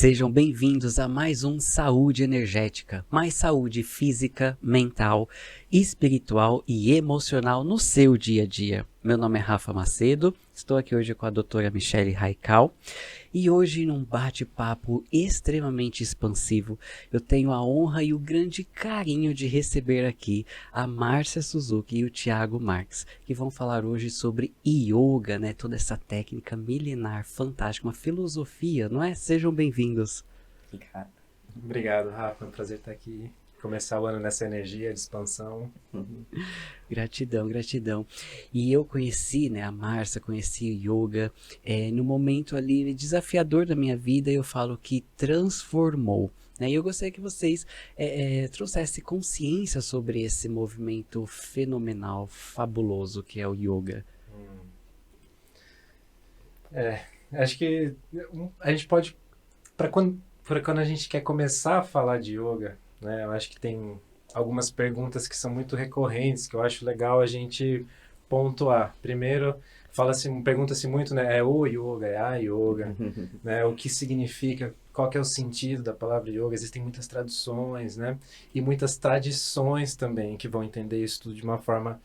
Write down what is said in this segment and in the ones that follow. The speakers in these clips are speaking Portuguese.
Sejam bem-vindos a mais um Saúde Energética, mais saúde física, mental, espiritual e emocional no seu dia a dia. Meu nome é Rafa Macedo, estou aqui hoje com a doutora Michele Raical e hoje num bate-papo extremamente expansivo eu tenho a honra e o grande carinho de receber aqui a Márcia Suzuki e o Thiago Marques, que vão falar hoje sobre yoga, né? Toda essa técnica milenar, fantástica, uma filosofia, não é? Sejam bem-vindos. Obrigado, Rafa. É um prazer estar aqui. Começar o ano nessa energia de expansão. Gratidão, gratidão. E eu conheci, né, a Márcia, conheci o yoga no momento ali desafiador da minha vida, eu falo que transformou. Né? E eu gostaria que vocês trouxessem consciência sobre esse movimento fenomenal, fabuloso que é o yoga. Acho que a gente pode, para quando a gente quer começar a falar de yoga, né, eu acho que tem algumas perguntas que são muito recorrentes, que eu acho legal a gente pontuar. Primeiro, pergunta-se muito, né, é o yoga, é a yoga, né, o que significa, qual que é o sentido da palavra yoga. Existem muitas traduções, né, e muitas tradições também que vão entender isso tudo de uma forma,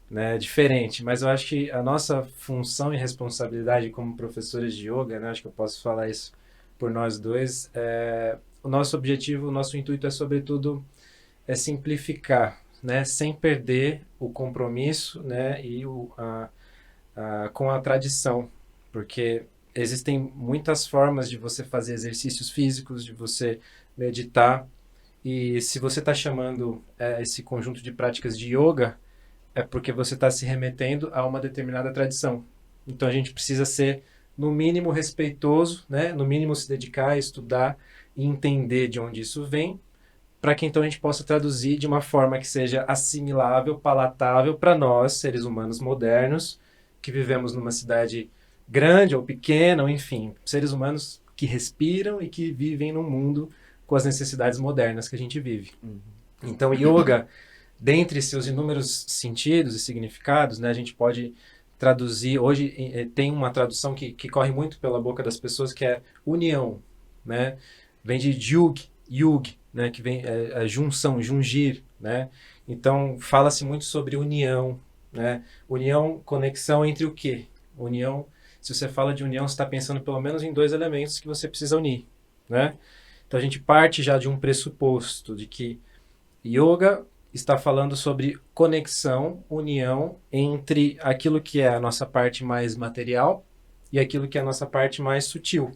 né, diferente. Mas eu acho que a nossa função e responsabilidade como professores de yoga, né, acho que eu posso falar isso por nós dois, o nosso objetivo, o nosso intuito é, sobretudo, simplificar, né, sem perder o compromisso, né, e com a tradição, porque existem muitas formas de você fazer exercícios físicos, de você meditar, e se você está chamando esse conjunto de práticas de yoga, é porque você está se remetendo a uma determinada tradição. Então a gente precisa ser, no mínimo, respeitoso, né, no mínimo se dedicar, estudar e entender de onde isso vem, para que então a gente possa traduzir de uma forma que seja assimilável, palatável para nós, seres humanos modernos, que vivemos numa cidade grande ou pequena, ou enfim, seres humanos que respiram e que vivem num mundo com as necessidades modernas que a gente vive. Então, yoga, dentre seus inúmeros sentidos e significados, né, a gente pode traduzir, hoje tem uma tradução que corre muito pela boca das pessoas, que é união, né? Vem de yug, né, que vem a junção, jungir, né? Então fala-se muito sobre união, né? União, conexão entre o quê? União, se você fala de união, você está pensando pelo menos em dois elementos que você precisa unir, né? Então a gente parte já de um pressuposto de que yoga está falando sobre conexão, união entre aquilo que é a nossa parte mais material e aquilo que é a nossa parte mais sutil,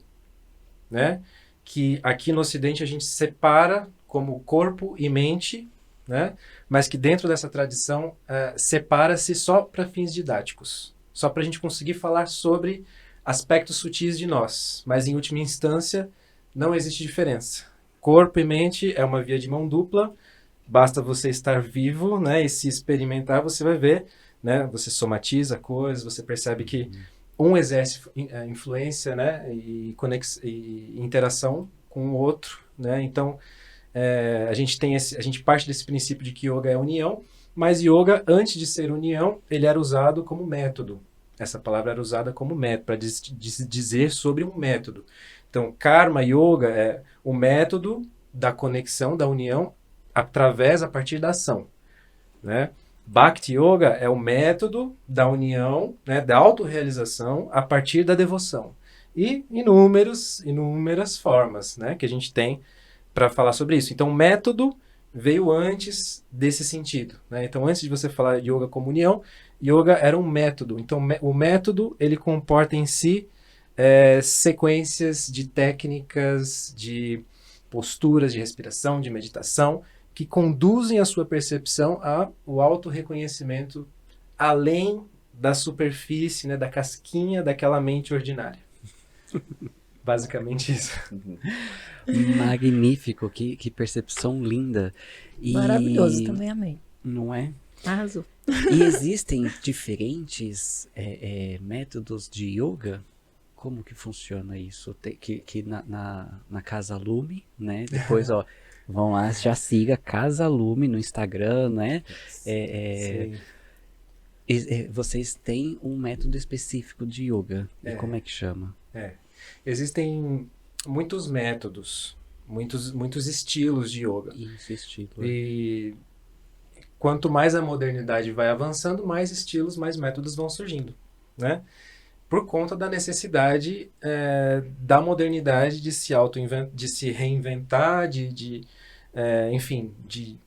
né? Que aqui no Ocidente a gente separa como corpo e mente, né? Mas que dentro dessa tradição separa-se só para fins didáticos, só para a gente conseguir falar sobre aspectos sutis de nós. Mas em última instância não existe diferença. Corpo e mente é uma via de mão dupla. Basta você estar vivo, né, e se experimentar, você vai ver, né? Você somatiza coisas, você percebe que um exerce influência, né, e interação com o outro, né? Então a gente parte desse princípio de que yoga é união, mas yoga, antes de ser união, ele era usado como método. Essa palavra era usada como método, para dizer sobre um método. Então, karma yoga é o método da conexão, da união, a partir da ação, né? Bhakti Yoga é o método da união, né, da autorrealização a partir da devoção. E inúmeras formas, né, que a gente tem para falar sobre isso. Então, o método veio antes desse sentido, né? Então, antes de você falar de yoga como união, yoga era um método. Então, o método, ele comporta em si sequências de técnicas, de posturas de respiração, de meditação, que conduzem a sua percepção ao autorreconhecimento além da superfície, né, da casquinha daquela mente ordinária. Basicamente isso. Magnífico, que percepção linda. Maravilhoso, também amei. Não é? Arrasou. E existem diferentes métodos de yoga? Como que funciona isso? Que na Casa Lume, né? Depois, ó, vão lá, já siga Casa Lume no Instagram, né? Vocês têm um método específico de yoga. E como é que chama? Existem muitos métodos, muitos estilos de yoga. Isso, estilo. E quanto mais a modernidade vai avançando, mais estilos, mais métodos vão surgindo, né? Por conta da necessidade da modernidade de se de se reinventar, enfim, de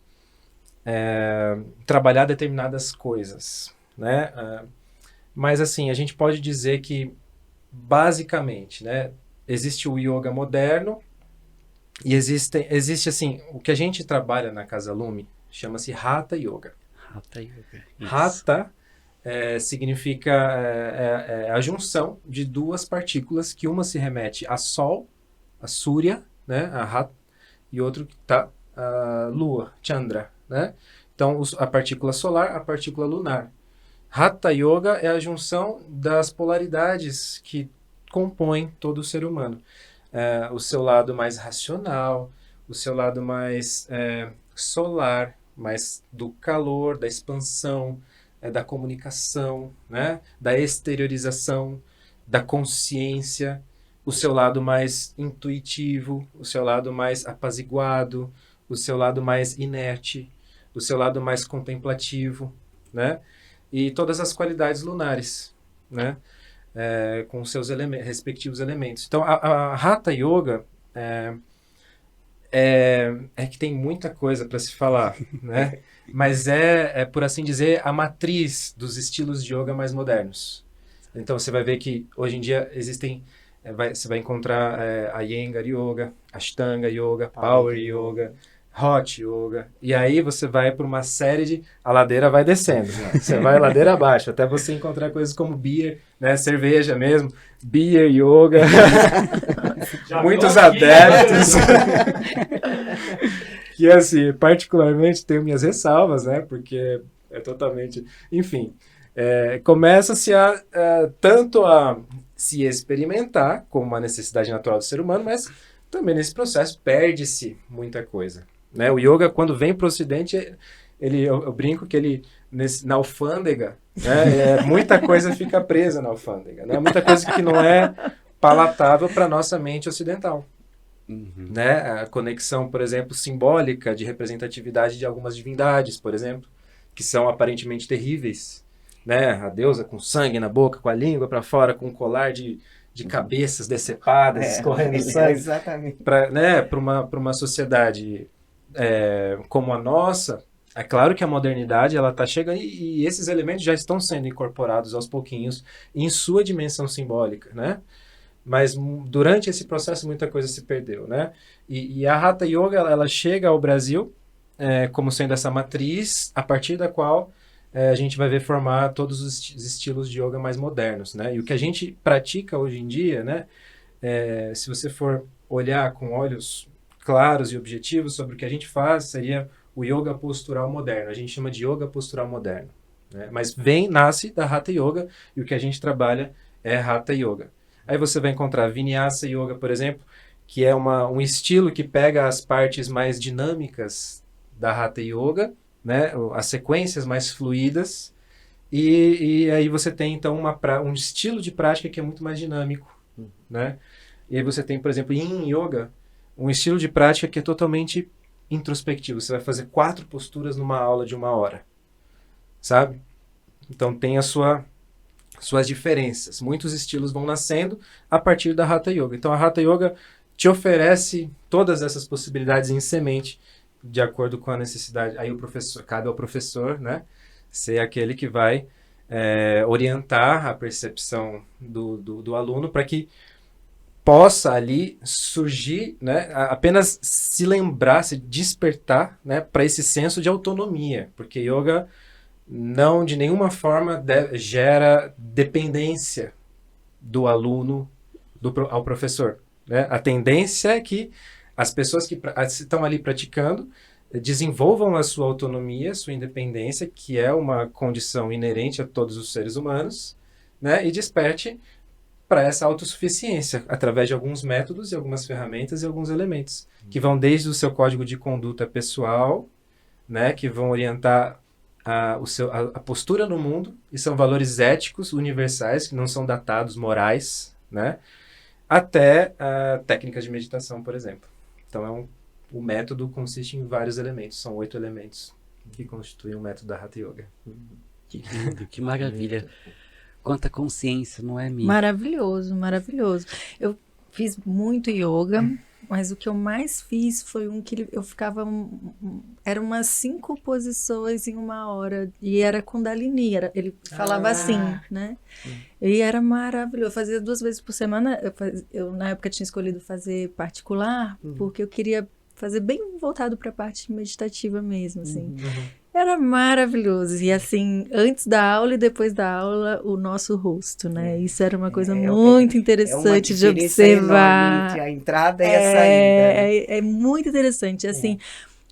trabalhar determinadas coisas, né? Mas assim, a gente pode dizer que basicamente, né, existe o yoga moderno e existe assim, o que a gente trabalha na Casa Lume chama-se Hatha Yoga. Hatha Yoga. Isso. Hatha significa a junção de duas partículas que uma se remete a Sol, a Surya, né, a Hatha, e outro que está a Lua, Chandra, né? Então, a partícula solar, a partícula lunar. Hatha Yoga é a junção das polaridades que compõem todo o ser humano. O seu lado mais racional, o seu lado mais solar, mais do calor, da expansão, da comunicação, né? Da exteriorização, da consciência, o seu lado mais intuitivo, o seu lado mais apaziguado, o seu lado mais inerte, o seu lado mais contemplativo, né? E todas as qualidades lunares, né? Com seus respectivos elementos. Então, a Hatha Yoga é que tem muita coisa para se falar, né? Mas por assim dizer, a matriz dos estilos de yoga mais modernos. Então, você vai ver que hoje em dia existem... você vai encontrar a Iyengar Yoga, Ashtanga Yoga, Power Yoga, Hot Yoga. E aí você vai para uma série de... A ladeira vai descendo, né? Você vai ladeira abaixo, até você encontrar coisas como beer, né? Cerveja mesmo, Beer Yoga. Muitos adeptos. Que, assim, particularmente tenho minhas ressalvas, né? Porque é totalmente... Enfim, começa-se tanto a se experimentar como uma necessidade natural do ser humano, mas também nesse processo perde-se muita coisa, né? O yoga, quando vem para o Ocidente, eu brinco que ele, na alfândega, né, muita coisa fica presa na alfândega, né? Muita coisa que não é palatável para a nossa mente ocidental. Uhum. Né? A conexão, por exemplo, simbólica de representatividade de algumas divindades, por exemplo, que são aparentemente terríveis, né? A deusa com sangue na boca, com a língua para fora, com um colar de cabeças decepadas, escorrendo sangue. Exatamente. Para uma sociedade como a nossa, é claro que a modernidade ela está chegando e esses elementos já estão sendo incorporados aos pouquinhos em sua dimensão simbólica, né? Mas durante esse processo muita coisa se perdeu, né? E a Hatha Yoga ela chega ao Brasil como sendo essa matriz a partir da qual a gente vai ver formar todos os estilos de yoga mais modernos, né? E o que a gente pratica hoje em dia, né? Se você for olhar com olhos claros e objetivos sobre o que a gente faz, seria o yoga postural moderno. A gente chama de yoga postural moderno, né? Mas nasce da Hatha Yoga e o que a gente trabalha é Hatha Yoga. Aí você vai encontrar Vinyasa Yoga, por exemplo, que é um estilo que pega as partes mais dinâmicas da Hatha Yoga, né, as sequências mais fluídas, e aí você tem, então, um estilo de prática que é muito mais dinâmico, né? E aí você tem, por exemplo, Yin Yoga, um estilo de prática que é totalmente introspectivo. Você vai fazer 4 posturas numa aula de 1 hora, sabe? Então tem suas diferenças. Muitos estilos vão nascendo a partir da Hatha Yoga. Então a Hatha Yoga te oferece todas essas possibilidades em semente, de acordo com a necessidade. Aí cabe ao professor, né, ser aquele que vai orientar a percepção do aluno para que possa ali surgir, né, apenas se lembrar, se despertar, né, para esse senso de autonomia, porque yoga não de nenhuma forma gera dependência do aluno ao professor, né? A tendência é que as pessoas que estão ali praticando desenvolvam a sua autonomia, sua independência, que é uma condição inerente a todos os seres humanos, né? E desperte para essa autossuficiência através de alguns métodos e algumas ferramentas e alguns elementos que vão desde o seu código de conduta pessoal, né? Que vão orientar a postura no mundo, e são valores éticos universais, que não são datados, morais, né? até técnicas de meditação, por exemplo. Então, o método consiste em vários elementos, são 8 elementos que constituem o método da Hatha Yoga. Que lindo, que maravilha. Quanta consciência, não é, Mi? Maravilhoso, maravilhoso. Eu fiz muito yoga, mas o que eu mais fiz foi um que eu ficava... Eram umas 5 posições em 1 hora. E era Kundalini. Ele falava assim, né? E era maravilhoso. Eu fazia 2 vezes por semana. Eu, na época, tinha escolhido fazer particular, porque eu queria fazer bem voltado para a parte meditativa mesmo, assim. Era maravilhoso. E assim, antes da aula e depois da aula, o nosso rosto, né? Isso era uma coisa muito interessante de observar. Entre a entrada e a saída. Né? É muito interessante. Assim,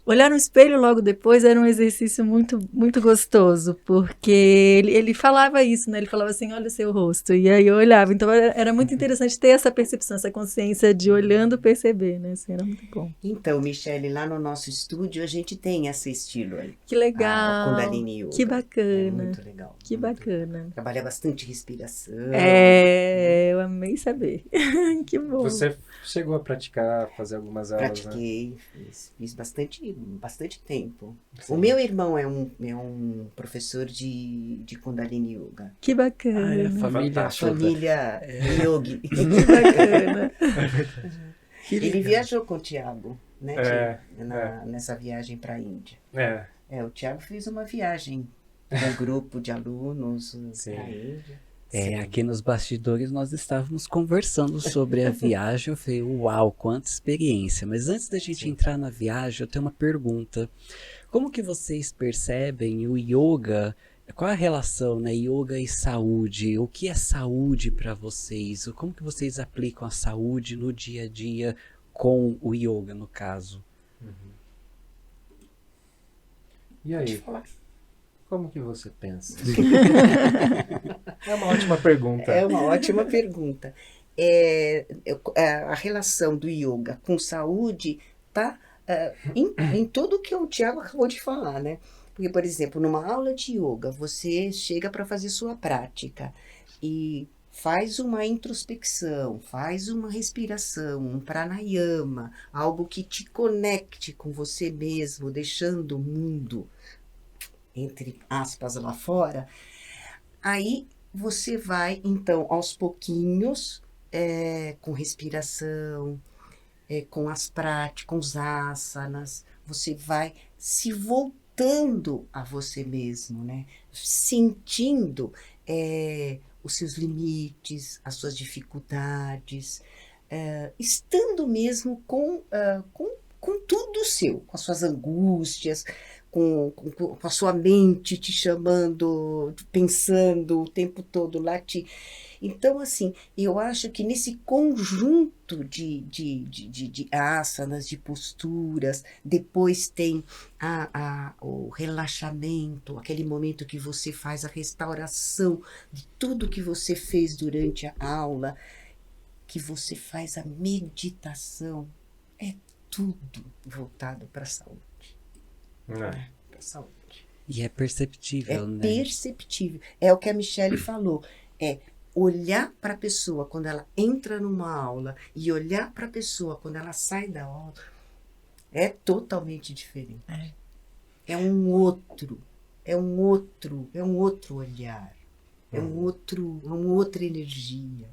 olhar no espelho logo depois era um exercício muito, muito gostoso, porque ele falava isso, né? Ele falava assim, olha o seu rosto. E aí eu olhava. Então era muito interessante ter essa percepção, essa consciência de olhando perceber, né? Assim, era muito bom. Então, Michele, lá no nosso estúdio a gente tem esse estilo aí. Que legal. Kundalini Yoga. Que bacana. É muito legal. Que bacana. Trabalha bastante respiração. Eu amei saber. Que bom. Você chegou a praticar, fazer algumas aulas, Pratiquei, fiz bastante tempo. Sim. O meu irmão é um professor de Kundalini Yoga. Que bacana. Família Yogi. Que bacana. Ele viajou com o Thiago, né, nessa viagem para a Índia. O Thiago fez uma viagem com um grupo de alunos para a Índia. Aqui nos bastidores nós estávamos conversando sobre a viagem. Eu falei, uau, quanta experiência. Mas antes da gente entrar na viagem, eu tenho uma pergunta. Como que vocês percebem o yoga? Qual a relação, né, yoga e saúde? O que é saúde para vocês? Como que vocês aplicam a saúde no dia a dia com o yoga, no caso? E aí? Como que você pensa? É uma ótima pergunta. É uma ótima pergunta. A relação do yoga com saúde está em tudo que o Thiago acabou de falar, né? Porque, por exemplo, numa aula de yoga, você chega para fazer sua prática e faz uma introspecção, faz uma respiração, um pranayama, algo que te conecte com você mesmo, deixando o mundo, entre aspas, lá fora. Aí você vai, então, aos pouquinhos, com respiração, com as práticas, com os asanas, você vai se voltando a você mesmo, né? Sentindo os seus limites, as suas dificuldades, estando mesmo com tudo seu, com as suas angústias, com a sua mente te chamando, pensando o tempo todo lá. Então, assim, eu acho que nesse conjunto de asanas, de posturas, depois tem o relaxamento, aquele momento que você faz a restauração de tudo que você fez durante a aula, que você faz a meditação, é tudo voltado para a saúde. Para a saúde. E é perceptível, né? É perceptível. É o que a Michele falou. Olhar para a pessoa quando ela entra numa aula e olhar para a pessoa quando ela sai da aula é totalmente diferente. É um outro olhar. É uma outra energia.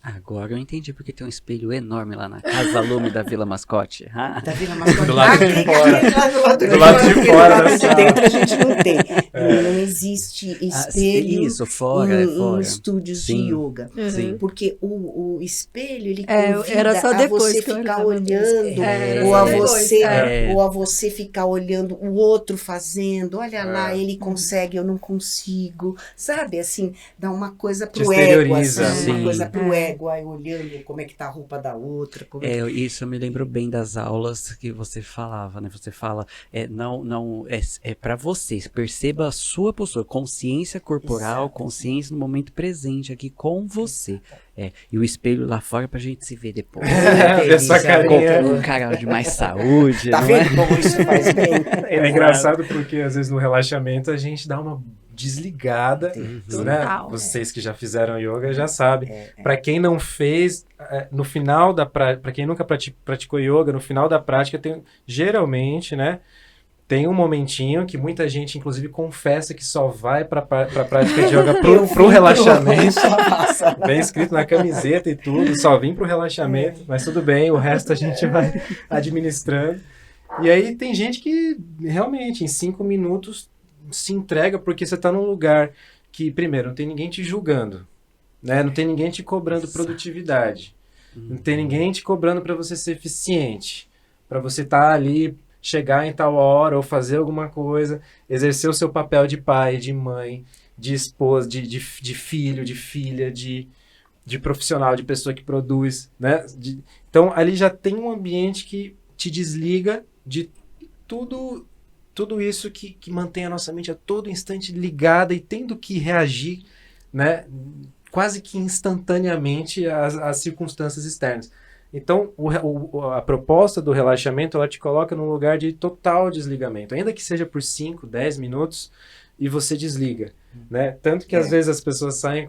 Agora eu entendi porque tem um espelho enorme lá na Casa Lume da Vila Mascote. Da Vila Mascote. Do lado de fora. Do lado de fora. Da De dentro a gente não tem. Não existe espelho em estúdios de yoga. Porque o espelho, ele convida a você ficar olhando, ou a você ficar olhando o outro fazendo. Olha lá, ele consegue, eu não consigo. Sabe, assim, dá uma coisa pro ego, assim, uma coisa pro ego. Aí olhando como é que tá a roupa da outra. Isso eu me lembro bem das aulas que você falava, né? Você fala, é para você, perceba a sua postura, consciência corporal, consciência no momento presente aqui com você. E o espelho lá fora pra gente se ver depois. Essa carinha. Um canal de mais saúde. Tá vendo como isso faz bem? É engraçado porque às vezes no relaxamento a gente dá uma desligada, né? Total. Vocês que já fizeram yoga já sabem. Para quem não fez, no final da prática, para quem nunca praticou yoga, no final da prática tem geralmente, né? Tem um momentinho que muita gente, inclusive, confessa que só vai para a prática de yoga pro relaxamento. Bem escrito na camiseta e tudo, só vim pro relaxamento, mas tudo bem, o resto a gente vai administrando. E aí tem gente que realmente em 5 minutos se entrega porque você está num lugar que, primeiro, não tem ninguém te julgando, né? Não tem ninguém te cobrando produtividade, não tem ninguém te cobrando para você ser eficiente, para você estar ali, chegar em tal hora ou fazer alguma coisa, exercer o seu papel de pai, de mãe, de esposa, de filho, de filha, de profissional, de pessoa que produz, né? Então, ali já tem um ambiente que te desliga de tudo isso que mantém a nossa mente a todo instante ligada e tendo que reagir, né? Quase que instantaneamente às circunstâncias externas. Então, a proposta do relaxamento, ela te coloca num lugar de total desligamento, ainda que seja por 5, 10 minutos, e você desliga, né? Tanto que às vezes as pessoas saem...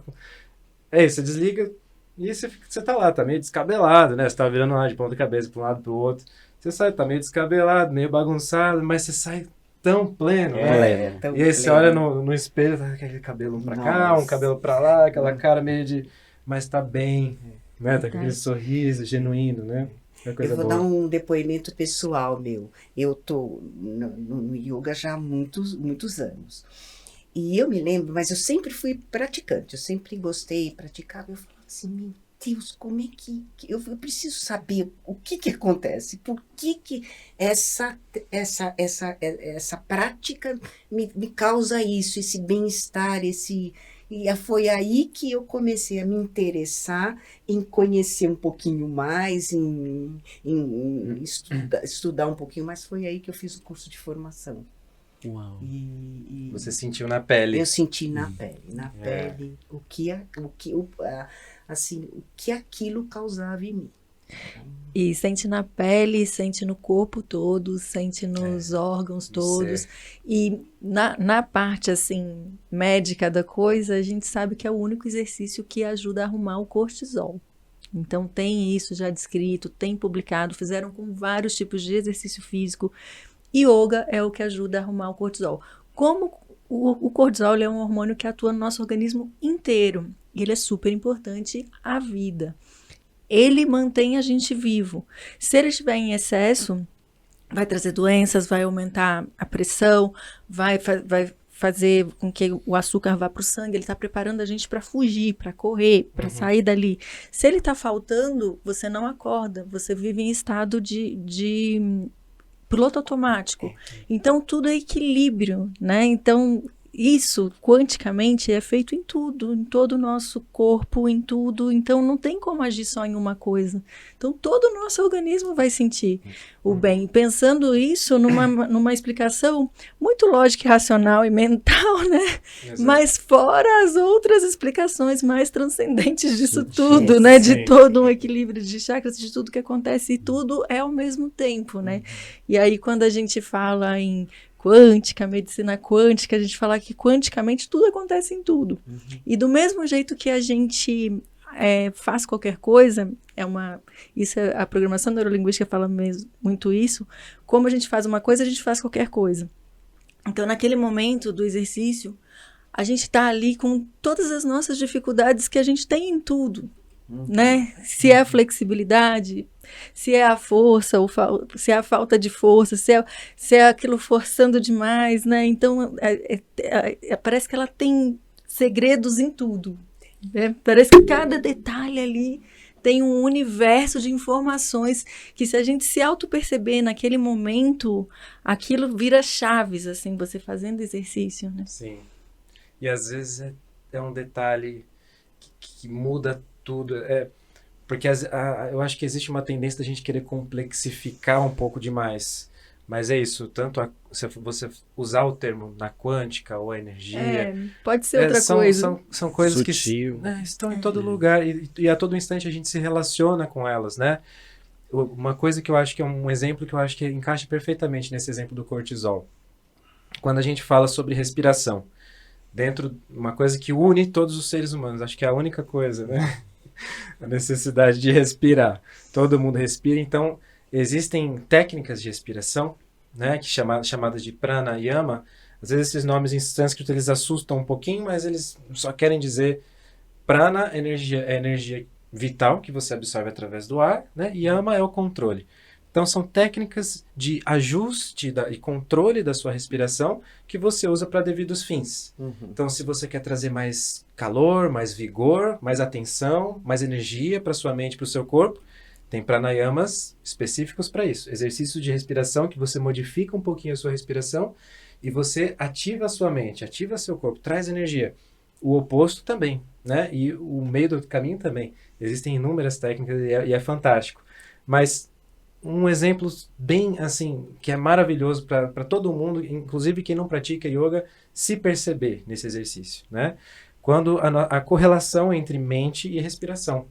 você desliga e você tá lá, tá meio descabelado, né? Você tá virando lá de ponta cabeça para um lado para o outro. Você sai, tá meio descabelado, meio bagunçado, mas você sai tão pleno, né? E aí você olha no espelho, tá aquele cabelo pra cá, um cabelo pra lá, aquela cara meio de... Mas tá bem... Né? Tá com aquele sorriso genuíno, né? É coisa eu vou boa. dar um depoimento pessoal meu. Eu tô no yoga já há muitos anos. E eu me lembro, mas eu sempre fui praticante, eu sempre gostei, praticava. Eu falava assim, meu Deus, como é que eu preciso saber o que acontece? Por que essa prática me causa isso, esse bem-estar, E foi aí que eu comecei a me interessar em conhecer um pouquinho mais, em estudar um pouquinho mais. Foi aí que eu fiz o curso de formação. Uau. E Você sentiu na pele. eu senti na pele o que aquilo causava em mim. E sente na pele, sente no corpo todo, sente nos órgãos todos. E na parte, assim, médica da coisa, a gente sabe que é o único exercício que ajuda a arrumar o cortisol. Então, tem isso já descrito, tem publicado, fizeram com vários tipos de exercício físico. Yoga é o que ajuda a arrumar o cortisol. Como o cortisol é um hormônio que atua no nosso organismo inteiro. E ele é super importante à vida. Ele mantém a gente vivo. Se ele estiver em excesso, vai trazer doenças, vai aumentar a pressão, vai fazer com que o açúcar vá para o sangue. Ele está preparando a gente para fugir, para correr, para sair dali. Se ele está faltando, você não acorda, você vive em estado de piloto automático. Então, tudo é equilíbrio, né? Então, isso, quanticamente, é feito em tudo, em todo o nosso corpo, em tudo. Então, não tem como agir só em uma coisa. Então, todo o nosso organismo vai sentir o bem. Pensando isso numa explicação muito lógica, racional e mental, né? Exato. Mas fora as outras explicações mais transcendentes disso tudo, né? De todo um equilíbrio de chakras, de tudo que acontece. E tudo é ao mesmo tempo, né? E aí, quando a gente fala em quântica, medicina quântica, a gente fala que quanticamente tudo acontece em tudo. E do mesmo jeito que a gente faz qualquer coisa, a programação neurolinguística fala muito isso, como a gente faz uma coisa, a gente faz qualquer coisa. Então, naquele momento do exercício, a gente está ali com todas as nossas dificuldades que a gente tem em tudo. Né? Se é a flexibilidade, se é a força, se é a falta de força, se é aquilo forçando demais, né? Então, parece que ela tem segredos em tudo. Né? Parece que cada detalhe ali tem um universo de informações que, se a gente se auto-perceber naquele momento, aquilo vira chaves, assim, você fazendo exercício, né? Sim. E às vezes é um detalhe que muda tudo, porque eu acho que existe uma tendência da gente querer complexificar um pouco demais, mas é isso, tanto se você usar o termo na quântica ou a energia, pode ser outra coisa. São coisas Sutil. que estão em todo lugar e a todo instante a gente se relaciona com elas, né? Uma coisa que eu acho que é um exemplo que eu acho que encaixa perfeitamente nesse exemplo do cortisol, quando a gente fala sobre respiração, dentro uma coisa que une todos os seres humanos. Acho que é a única coisa, né? A necessidade de respirar. Todo mundo respira, então existem técnicas de respiração, né, que chamadas de pranayama. Às vezes esses nomes em sânscrito eles assustam um pouquinho, mas eles só querem dizer prana, é energia vital que você absorve através do ar, né? Yama é o controle. Então são técnicas de ajuste e controle da sua respiração que você usa para devidos fins. Então se você quer trazer mais calor, mais vigor, mais atenção, mais energia para sua mente, para o seu corpo, tem pranayamas específicos para isso. Exercícios de respiração que você modifica um pouquinho a sua respiração e você ativa a sua mente, ativa seu corpo, traz energia. O oposto também, né? E o meio do caminho também. Existem inúmeras técnicas e é fantástico. Mas um exemplo bem, assim, que é maravilhoso para todo mundo, inclusive quem não pratica yoga, se perceber nesse exercício, né? Quando a correlação entre mente e respiração.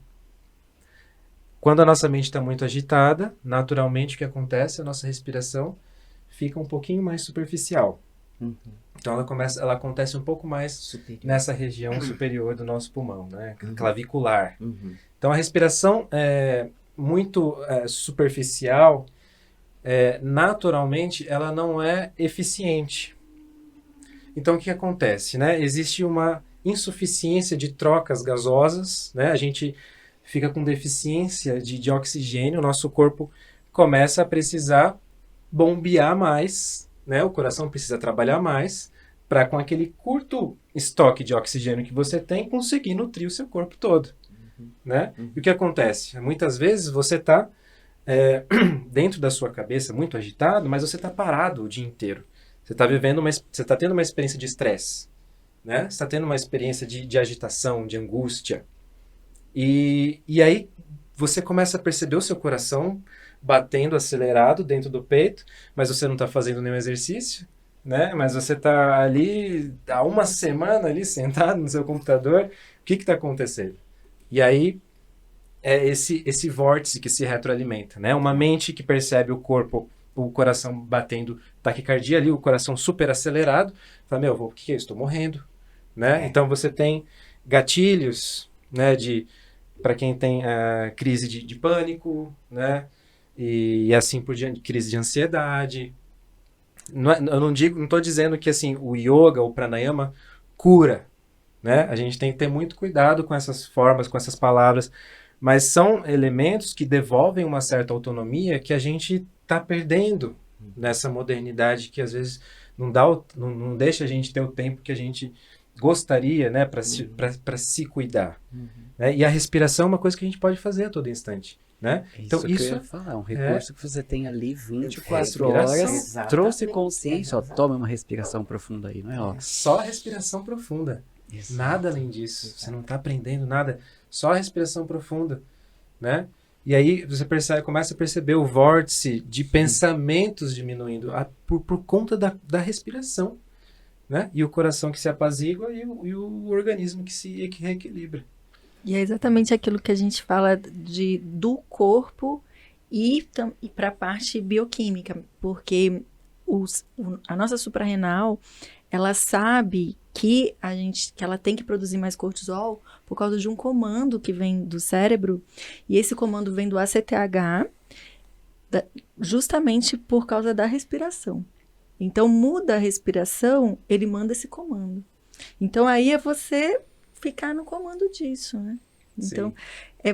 Quando a nossa mente está muito agitada, naturalmente o que acontece? A nossa respiração fica um pouquinho mais superficial. Então ela acontece um pouco mais superior, nessa região superior do nosso pulmão, né? Clavicular. Então a respiração muito superficial, naturalmente ela não é eficiente. Então o que acontece, né? Existe uma insuficiência de trocas gasosas, né? A gente fica com deficiência de oxigênio, o nosso corpo começa a precisar bombear mais, né? O coração precisa trabalhar mais para, com aquele curto estoque de oxigênio que você tem, conseguir nutrir o seu corpo todo, né? E o que acontece? Muitas vezes você está dentro da sua cabeça muito agitado, mas você está parado o dia inteiro. Você está vivendo você está tendo uma experiência de estresse, né? Você está tendo uma experiência de agitação, de angústia. E aí você começa a perceber o seu coração batendo acelerado dentro do peito, mas você não está fazendo nenhum exercício, né? Mas você está ali há uma semana ali sentado no seu computador. O que está acontecendo? E aí é esse vórtice que se retroalimenta, né? Uma mente que percebe o corpo, o coração batendo, taquicardia ali, o coração super acelerado, fala, o que é isso? Estou morrendo, né? Então você tem gatilhos, né, para quem tem crise de pânico, né? E assim por diante, crise de ansiedade. Eu não estou dizendo que assim, o yoga, o pranayama, cura, né? A gente tem que ter muito cuidado com essas formas, com essas palavras, mas são elementos que devolvem uma certa autonomia que a gente está perdendo nessa modernidade que às vezes não deixa a gente ter o tempo que a gente gostaria, né, para se cuidar. Né? E a respiração é uma coisa que a gente pode fazer a todo instante. Né? Então, isso que eu ia falar, um recurso que você tem ali 24 horas, Exatamente. trouxe consciência, ó, toma uma respiração profunda aí, não é? Ó. Só respiração profunda, nada além disso, você não está aprendendo nada, só respiração profunda, né? E aí você começa a perceber o vórtice de pensamentos diminuindo por conta da respiração, né? E o coração que se apazigua e o organismo que se reequilibra. E é exatamente aquilo que a gente fala do corpo e para a parte bioquímica, porque a nossa suprarrenal, ela sabe que ela tem que produzir mais cortisol por causa de um comando que vem do cérebro, e esse comando vem do ACTH, justamente por causa da respiração. Então, muda a respiração, ele manda esse comando. Então, aí é você ficar no comando disso, né? Então,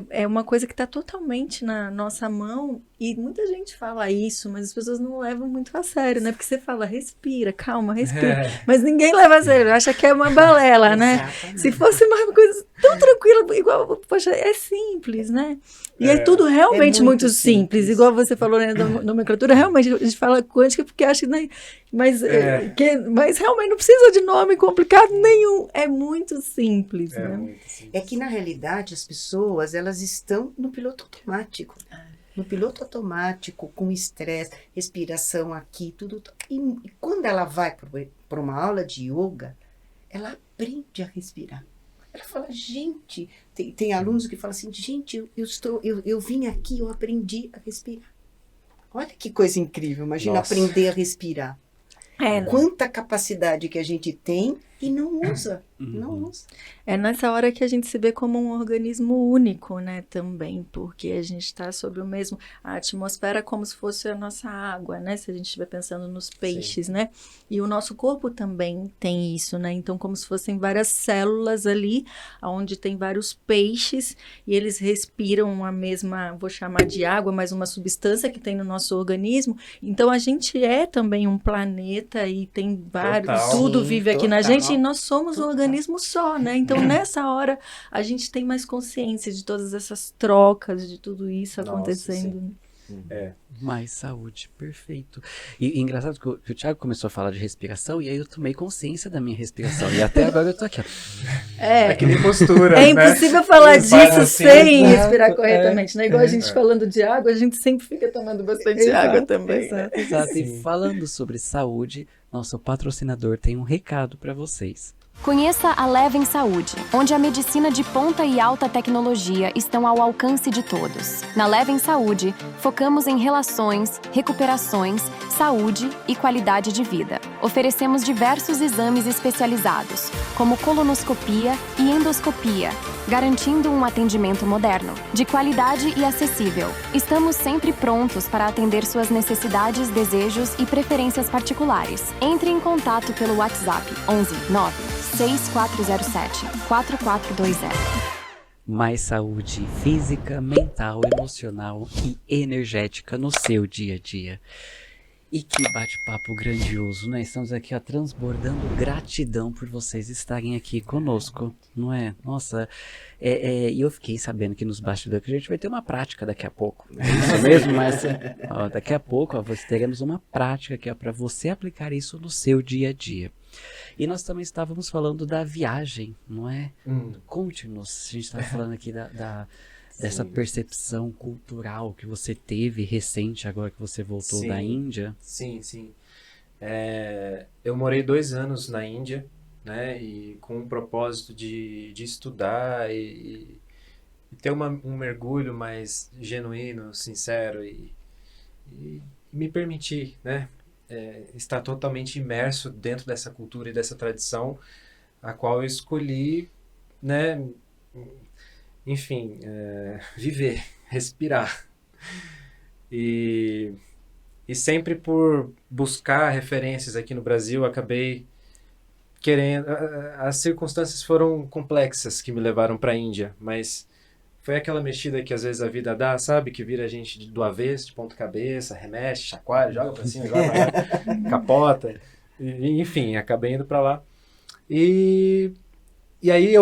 é uma coisa que está totalmente na nossa mão, e muita gente fala isso, mas as pessoas não levam muito a sério, né? Porque você fala, respira, calma, respira. Mas ninguém leva a sério, acha que é uma balela, né? Se fosse uma coisa tão tranquila, igual, poxa, é simples, né? E é tudo realmente muito simples, igual você falou, né, da nomenclatura, realmente a gente fala quântica porque acha que, né, mas realmente não precisa de nome complicado nenhum, é muito simples, né? Muito simples. É que na realidade as pessoas, elas estão no piloto automático. No piloto automático, com estresse, respiração aqui, tudo. E quando ela vai para uma aula de yoga, ela aprende a respirar. Ela fala, gente, tem alunos que falam assim, gente, eu vim aqui, eu aprendi a respirar. Olha que coisa incrível, imagina aprender a respirar. Quanta capacidade que a gente tem e não usa, não usa. É nessa hora que a gente se vê como um organismo único, né, também, porque a gente está sobre o mesmo, a atmosfera como se fosse a nossa água, né, se a gente estiver pensando nos peixes, né, e o nosso corpo também tem isso, né, então como se fossem várias células ali, onde tem vários peixes, e eles respiram a mesma, vou chamar de água, mas uma substância que tem no nosso organismo, então a gente é também um planeta e tem vários, Total. tudo Sim, vive aqui na total. gente e nós somos um organismo só, né? Então nessa hora a gente tem mais consciência de todas essas trocas, de tudo isso Nossa, acontecendo. Mais saúde, perfeito. E engraçado que o Thiago começou a falar de respiração e aí eu tomei consciência da minha respiração. E até agora eu tô aqui, ó. É que nem postura, É né? impossível falar Ele faz disso assim, sem exato, respirar corretamente, né? Igual a gente é. falando de água, a gente sempre fica tomando bastante Exato, água também. Exato, exato. E Sim. falando sobre saúde, nosso patrocinador tem um recado para vocês. Conheça a Levem Saúde, onde a medicina de ponta e alta tecnologia estão ao alcance de todos. Na Levem Saúde, focamos em relações, recuperações, saúde e qualidade de vida. Oferecemos diversos exames especializados, como colonoscopia e endoscopia, garantindo um atendimento moderno, de qualidade e acessível. Estamos sempre prontos para atender suas necessidades, desejos e preferências particulares. Entre em contato pelo WhatsApp 11 9 6407 4420. Mais saúde física, mental, emocional e energética no seu dia a dia. E que bate-papo grandioso, né? Estamos aqui, ó, transbordando gratidão por vocês estarem aqui conosco, não é? Nossa, e eu fiquei sabendo que nos bastidores que a gente vai ter uma prática daqui a pouco. É isso mesmo, mas ó, daqui a pouco, ó, teremos uma prática aqui, ó, para você aplicar isso no seu dia a dia. E nós também estávamos falando da viagem, não é? Conte-nos, a gente estava falando aqui dessa percepção cultural que você teve recente, agora que você voltou da Índia. Sim. Eu morei 2 anos na Índia, né? E com o propósito de estudar e ter um mergulho mais genuíno, sincero e me permitir, né? Estar totalmente imerso dentro dessa cultura e dessa tradição, a qual eu escolhi, né? Enfim, viver, respirar. E sempre por buscar referências aqui no Brasil, acabei querendo... As circunstâncias foram complexas que me levaram para a Índia, mas foi aquela mexida que às vezes a vida dá, sabe? Que vira a gente do avesso, de ponta cabeça, remexe, chacoalha, joga para cima, joga pra lá, capota. Enfim, acabei indo para lá. E aí,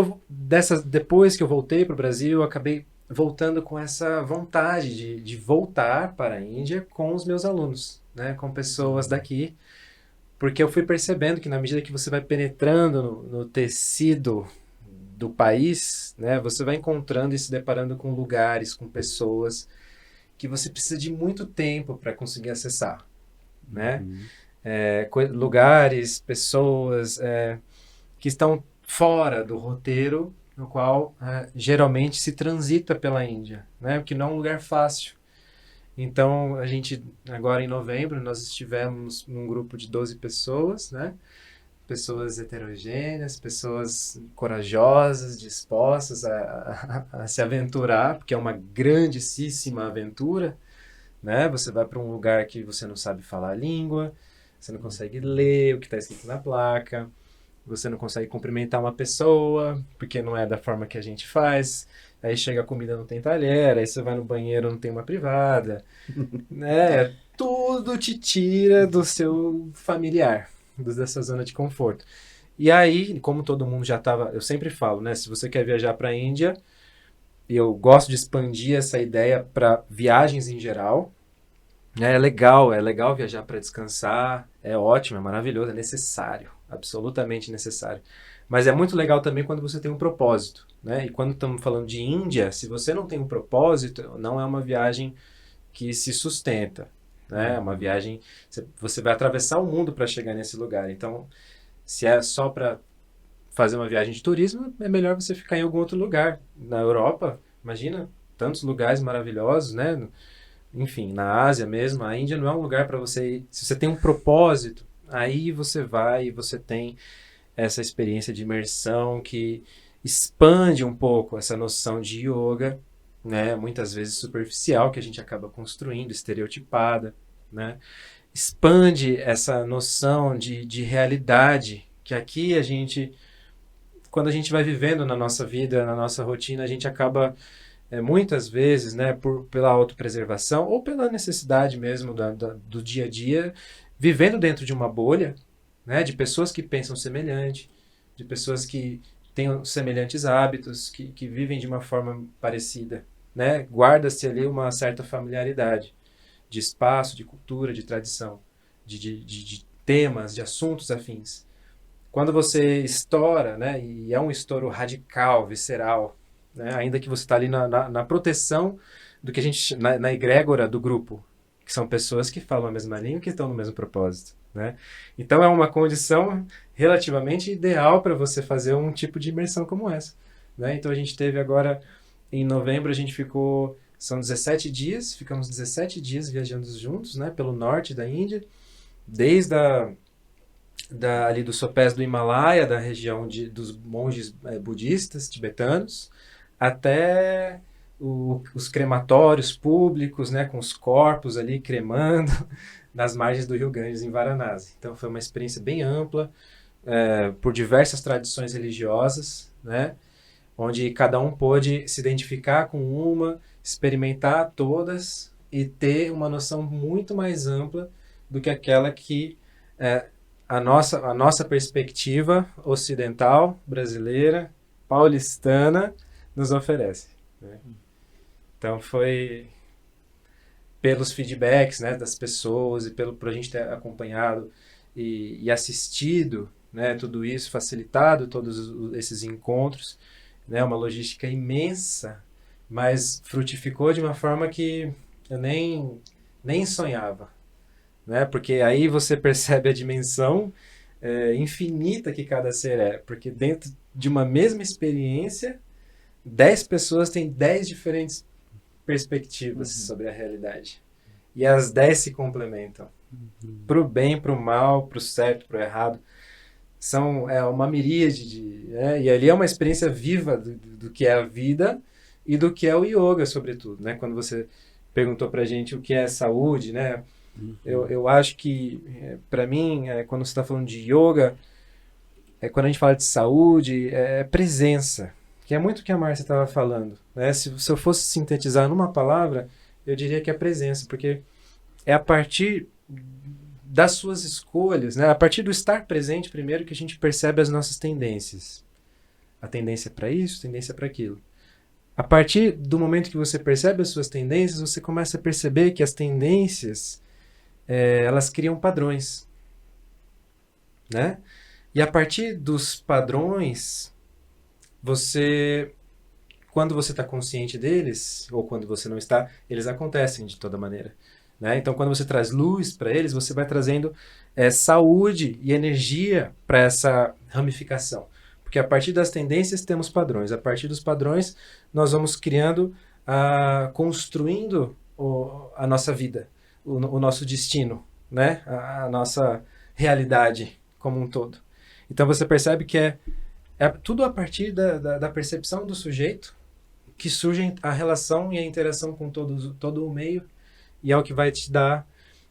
depois que eu voltei para o Brasil, eu acabei voltando com essa vontade de voltar para a Índia com os meus alunos, né, com pessoas daqui, porque eu fui percebendo que na medida que você vai penetrando no tecido do país, né, você vai encontrando e se deparando com lugares, com pessoas que você precisa de muito tempo para conseguir acessar, né? Lugares, pessoas que estão fora do roteiro no qual geralmente se transita pela Índia, né? Porque não é um lugar fácil. Então, a gente, agora em novembro, nós estivemos num grupo de 12 pessoas, né? Pessoas heterogêneas, pessoas corajosas, dispostas a se aventurar, porque é uma grandíssima aventura, né? Você vai para um lugar que você não sabe falar a língua, você não consegue ler o que está escrito na placa, você não consegue cumprimentar uma pessoa, porque não é da forma que a gente faz. Aí chega a comida, não tem talher, aí você vai no banheiro, não tem uma privada. Né? Tudo te tira do seu familiar, dessa zona de conforto. E aí, como todo mundo já estava... Eu sempre falo, né? Se você quer viajar para a Índia, eu gosto de expandir essa ideia para viagens em geral. É legal viajar para descansar, é ótimo, é maravilhoso, é necessário, absolutamente necessário. Mas é muito legal também quando você tem um propósito, né? E quando estamos falando de Índia, se você não tem um propósito, não é uma viagem que se sustenta, né? É uma viagem, você vai atravessar o mundo para chegar nesse lugar. Então, se é só para fazer uma viagem de turismo, é melhor você ficar em algum outro lugar. Na Europa, imagina, tantos lugares maravilhosos, né? Enfim, na Ásia mesmo, a Índia não é um lugar para você ir. Se você tem um propósito, aí você vai e você tem essa experiência de imersão que expande um pouco essa noção de yoga, né? Muitas vezes superficial, que a gente acaba construindo, estereotipada, né? Expande essa noção de realidade, que aqui a gente, quando a gente vai vivendo na nossa vida, na nossa rotina, a gente acaba, muitas vezes, né, pela autopreservação ou pela necessidade mesmo do dia a dia, vivendo dentro de uma bolha, né, de pessoas que pensam semelhante, de pessoas que têm semelhantes hábitos, que vivem de uma forma parecida, né? Guarda-se ali uma certa familiaridade de espaço, de cultura, de tradição, de temas, de assuntos afins. Quando você estoura, né, e é um estouro radical, visceral, né, ainda que você está ali na proteção do que a gente, na egrégora do grupo, que são pessoas que falam a mesma língua e que estão no mesmo propósito, né? Então é uma condição relativamente ideal para você fazer um tipo de imersão como essa, né? Então a gente teve agora, em novembro, a gente ficou, são 17 dias, ficamos 17 dias viajando juntos, né, pelo norte da Índia, desde ali dos sopés do Himalaia, da região dos monges budistas tibetanos, até os crematórios públicos, né, com os corpos ali cremando nas margens do Rio Ganges, em Varanasi. Então foi uma experiência bem ampla, por diversas tradições religiosas, né, onde cada um pôde se identificar com uma, experimentar todas e ter uma noção muito mais ampla do que aquela que a nossa perspectiva ocidental, brasileira, paulistana, nos oferece, né? Então foi pelos feedbacks, né, das pessoas e por a gente ter acompanhado e assistido, né, tudo isso, facilitado todos esses encontros, né, uma logística imensa, mas frutificou de uma forma que eu nem sonhava, né? Porque aí você percebe a dimensão infinita que cada ser é, porque dentro de uma mesma experiência, 10 pessoas têm 10 diferentes perspectivas sobre a realidade. E as 10 se complementam. Pro bem, pro mal, pro certo, pro errado. São uma miríade e ali é uma experiência viva do que é a vida e do que é o yoga, sobretudo, né? Quando você perguntou pra gente o que é saúde, né? Eu acho que, para mim, quando você está falando de yoga, quando a gente fala de saúde, é presença, que é muito o que a Márcia estava falando, né? Se eu fosse sintetizar numa palavra, eu diria que é presença, porque é a partir das suas escolhas, né? A partir do estar presente, primeiro, que a gente percebe as nossas tendências. A tendência para isso, a tendência para aquilo. A partir do momento que você percebe as suas tendências, você começa a perceber que as tendências elas criam padrões, né? E a partir dos padrões, quando você está consciente deles, ou quando você não está, eles acontecem de toda maneira, né? Então, quando você traz luz para eles, você vai trazendo saúde e energia para essa ramificação. Porque a partir das tendências temos padrões. A partir dos padrões, nós vamos criando, construindo a nossa vida, o nosso destino, né? A nossa realidade como um todo. Então você percebe que é tudo a partir da percepção do sujeito que surge a relação e a interação com todo o meio, e é o que vai te dar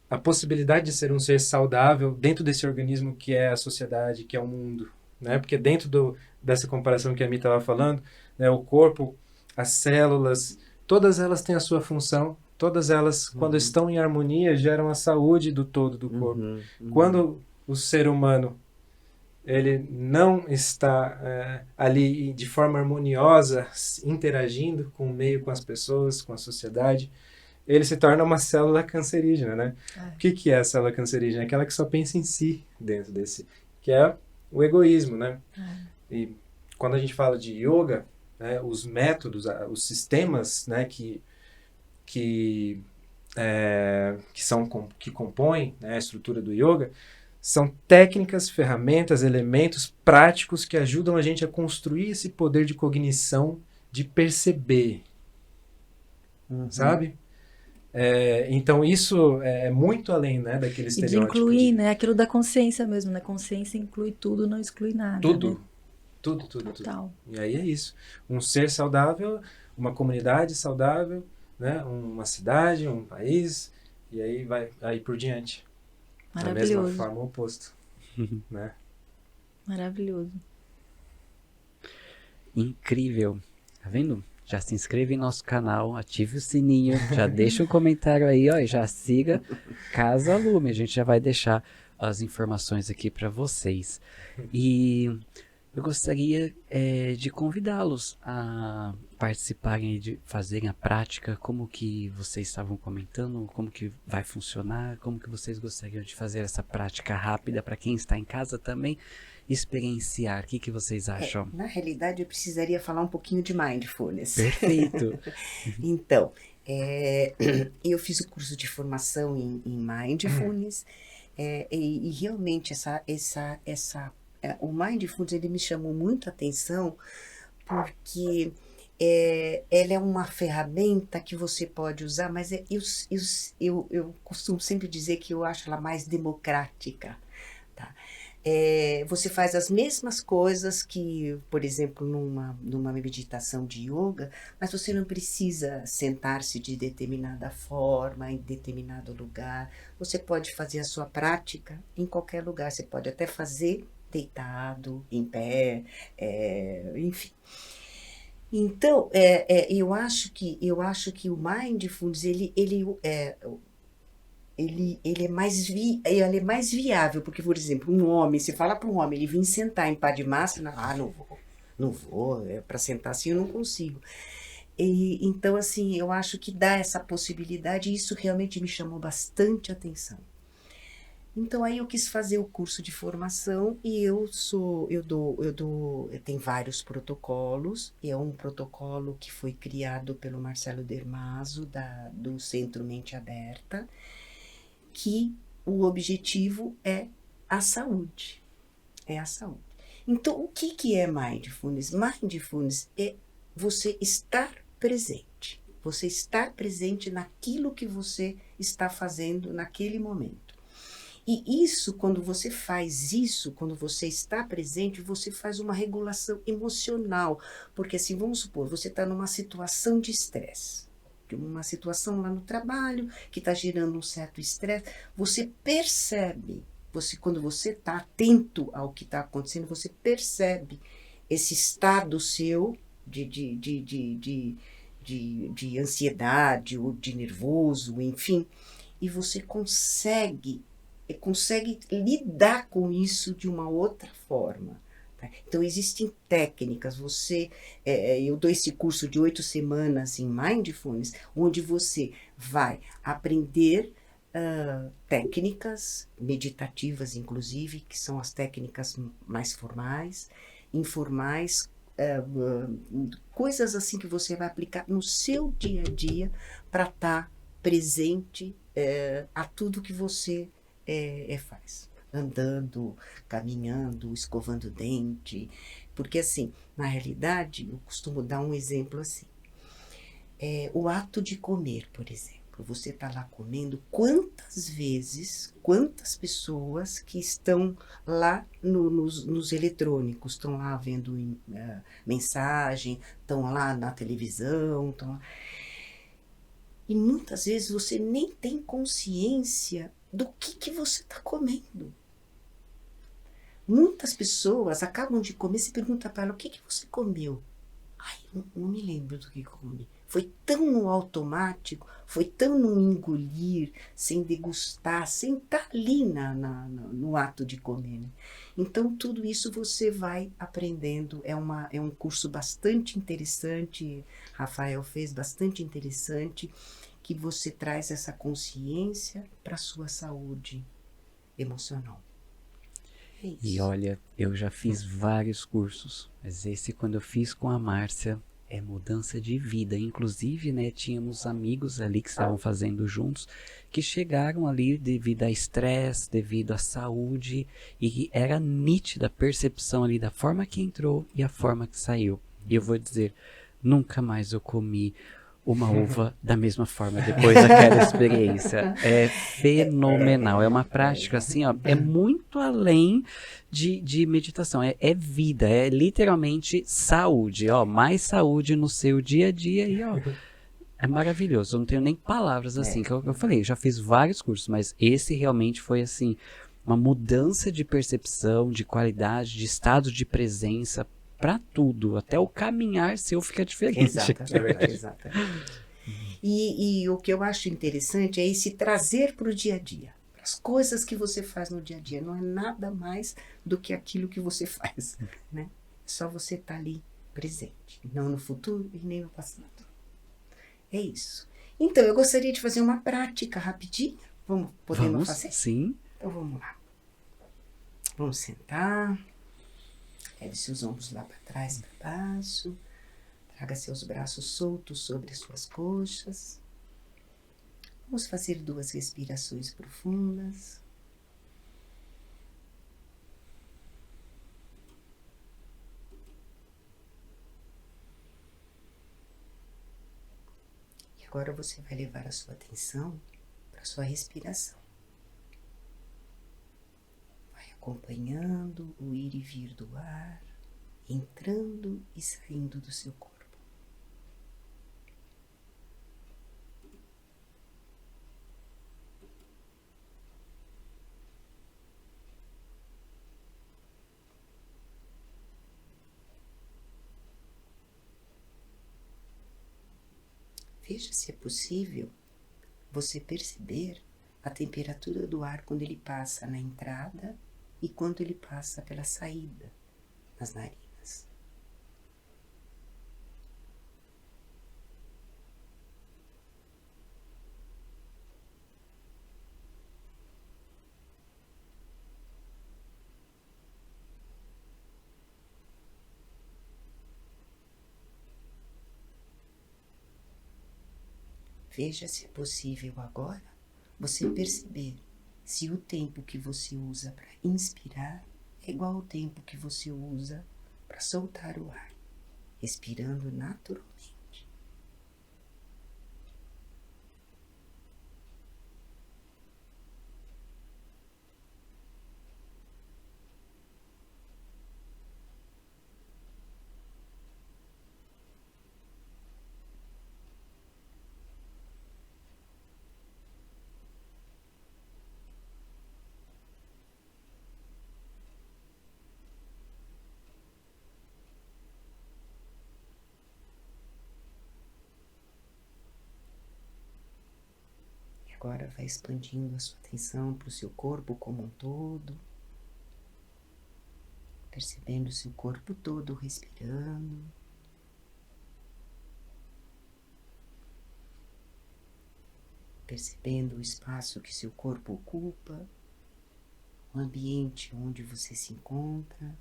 a possibilidade de ser um ser saudável dentro desse organismo que é a sociedade, que é o mundo, né? Porque dentro dessa comparação que a Mi estava falando, né, o corpo, as células, todas elas têm a sua função. Todas elas, quando estão em harmonia, geram a saúde do todo do corpo. Quando o ser humano ele não está ali de forma harmoniosa, interagindo com o meio, com as pessoas, com a sociedade, ele se torna uma célula cancerígena, né? O que é a célula cancerígena? É aquela que só pensa em si dentro desse, que é o egoísmo, né? E quando a gente fala de yoga, né, os métodos, os sistemas, né, que compõem, né, a estrutura do yoga, são técnicas, ferramentas, elementos práticos que ajudam a gente a construir esse poder de cognição, de perceber, sabe? Então isso é muito além, né, daquele E de estereótipo. incluir, né? Aquilo da consciência mesmo, né? Consciência inclui tudo, não exclui nada. Tudo. Né? Tudo, tudo. Total. E aí é isso. Um ser saudável, uma comunidade saudável, né? Uma cidade, um país, e aí vai aí por diante. Da mesma Maravilhoso. forma, o oposto. Né? Maravilhoso. Incrível. Tá vendo? Já se inscreve em nosso canal, ative o sininho, já deixa um comentário aí, ó, e já siga Casa Lume. A gente já vai deixar as informações aqui para vocês. E eu gostaria de convidá-los a participarem de fazerem a prática, como que vocês estavam comentando, como que vai funcionar, como que vocês gostariam de fazer essa prática rápida para quem está em casa também experienciar. O que vocês acham? Na realidade, eu precisaria falar um pouquinho de mindfulness. Perfeito. Então, eu fiz o curso de formação em mindfulness e realmente o mindfulness ele me chamou muito a atenção porque ela é uma ferramenta que você pode usar, mas eu costumo sempre dizer que eu acho ela mais democrática, tá? Você faz as mesmas coisas que, por exemplo, numa meditação de yoga, mas você não precisa sentar-se de determinada forma, em determinado lugar. Você pode fazer a sua prática em qualquer lugar. Você pode até fazer deitado, em pé, enfim. Então, eu acho que o mindfulness, ele é mais viável, porque, por exemplo, um homem, você fala para um homem, ele vem sentar em pá de massa, não vou, para sentar assim eu não consigo. Então, assim, eu acho que dá essa possibilidade e isso realmente me chamou bastante atenção. Então, aí eu quis fazer o curso de formação e eu tenho vários protocolos, é um protocolo que foi criado pelo Marcelo Dermaso, do Centro Mente Aberta, que o objetivo é a saúde. É a saúde. Então, o que é mindfulness? Mindfulness é você estar presente. Você estar presente naquilo que você está fazendo naquele momento. E isso, quando você faz isso, quando você está presente, você faz uma regulação emocional. Porque assim, vamos supor, você está numa situação de estresse. Uma situação lá no trabalho que está gerando um certo estresse, você percebe, quando você está atento ao que está acontecendo, você percebe esse estado seu de ansiedade ou de nervoso, enfim, e você consegue lidar com isso de uma outra forma. Então, existem técnicas, eu dou esse curso de 8 semanas em Mindfulness, onde você vai aprender técnicas meditativas, inclusive, que são as técnicas mais formais, informais, coisas assim que você vai aplicar no seu dia a dia para estar presente a tudo que você faz. Andando, caminhando, escovando o dente. Porque, assim, na realidade, eu costumo dar um exemplo assim. O ato de comer, por exemplo. Você está lá comendo, quantas pessoas que estão lá nos eletrônicos, estão lá vendo mensagem, estão lá na televisão, estão lá. E muitas vezes você nem tem consciência do que você está comendo. Muitas pessoas acabam de comer, se pergunta para ela, o que você comeu? Ai, não me lembro do que comi. Foi tão no automático, foi tão no engolir, sem degustar, sem estar ali no ato de comer. Né? Então, tudo isso você vai aprendendo. É um curso bastante interessante, Rafael fez, bastante interessante, que você traz essa consciência para a sua saúde emocional. E olha, eu já fiz vários cursos, mas esse quando eu fiz com a Márcia é mudança de vida. Inclusive, né, tínhamos amigos ali que estavam fazendo juntos, que chegaram ali devido a estresse, devido à saúde, e era nítida a percepção ali da forma que entrou e a forma que saiu. E eu vou dizer, nunca mais eu comi uma uva da mesma forma depois daquela experiência. É fenomenal. É uma prática assim, ó, é muito além de meditação. É vida, é literalmente saúde, ó, mais saúde no seu dia a dia e ó. É maravilhoso, eu não tenho nem palavras assim, que eu falei, eu já fiz vários cursos, mas esse realmente foi assim, uma mudança de percepção, de qualidade, de estado de presença, para tudo, até o caminhar seu fica diferente. Exatamente, exatamente. E o que eu acho interessante é esse trazer para o dia a dia, as coisas que você faz no dia a dia, não é nada mais do que aquilo que você faz, né? É só você estar ali presente, não no futuro e nem no passado. É isso. Então, eu gostaria de fazer uma prática rapidinho. Podemos fazer? Sim. Então, vamos lá. Vamos sentar. Leve seus ombros lá para trás, para baixo. Traga seus braços soltos sobre as suas coxas. Vamos fazer 2 respirações profundas. Agora você vai levar a sua atenção para a sua respiração. Vai acompanhando o ir e vir do ar, entrando e saindo do seu corpo. Veja se é possível você perceber a temperatura do ar quando ele passa na entrada e quando ele passa pela saída nas narinas. Veja se é possível agora você perceber se o tempo que você usa para inspirar é igual ao tempo que você usa para soltar o ar, respirando naturalmente. Agora vai expandindo a sua atenção para o seu corpo como um todo, percebendo o seu corpo todo respirando. Percebendo o espaço que seu corpo ocupa, o ambiente onde você se encontra,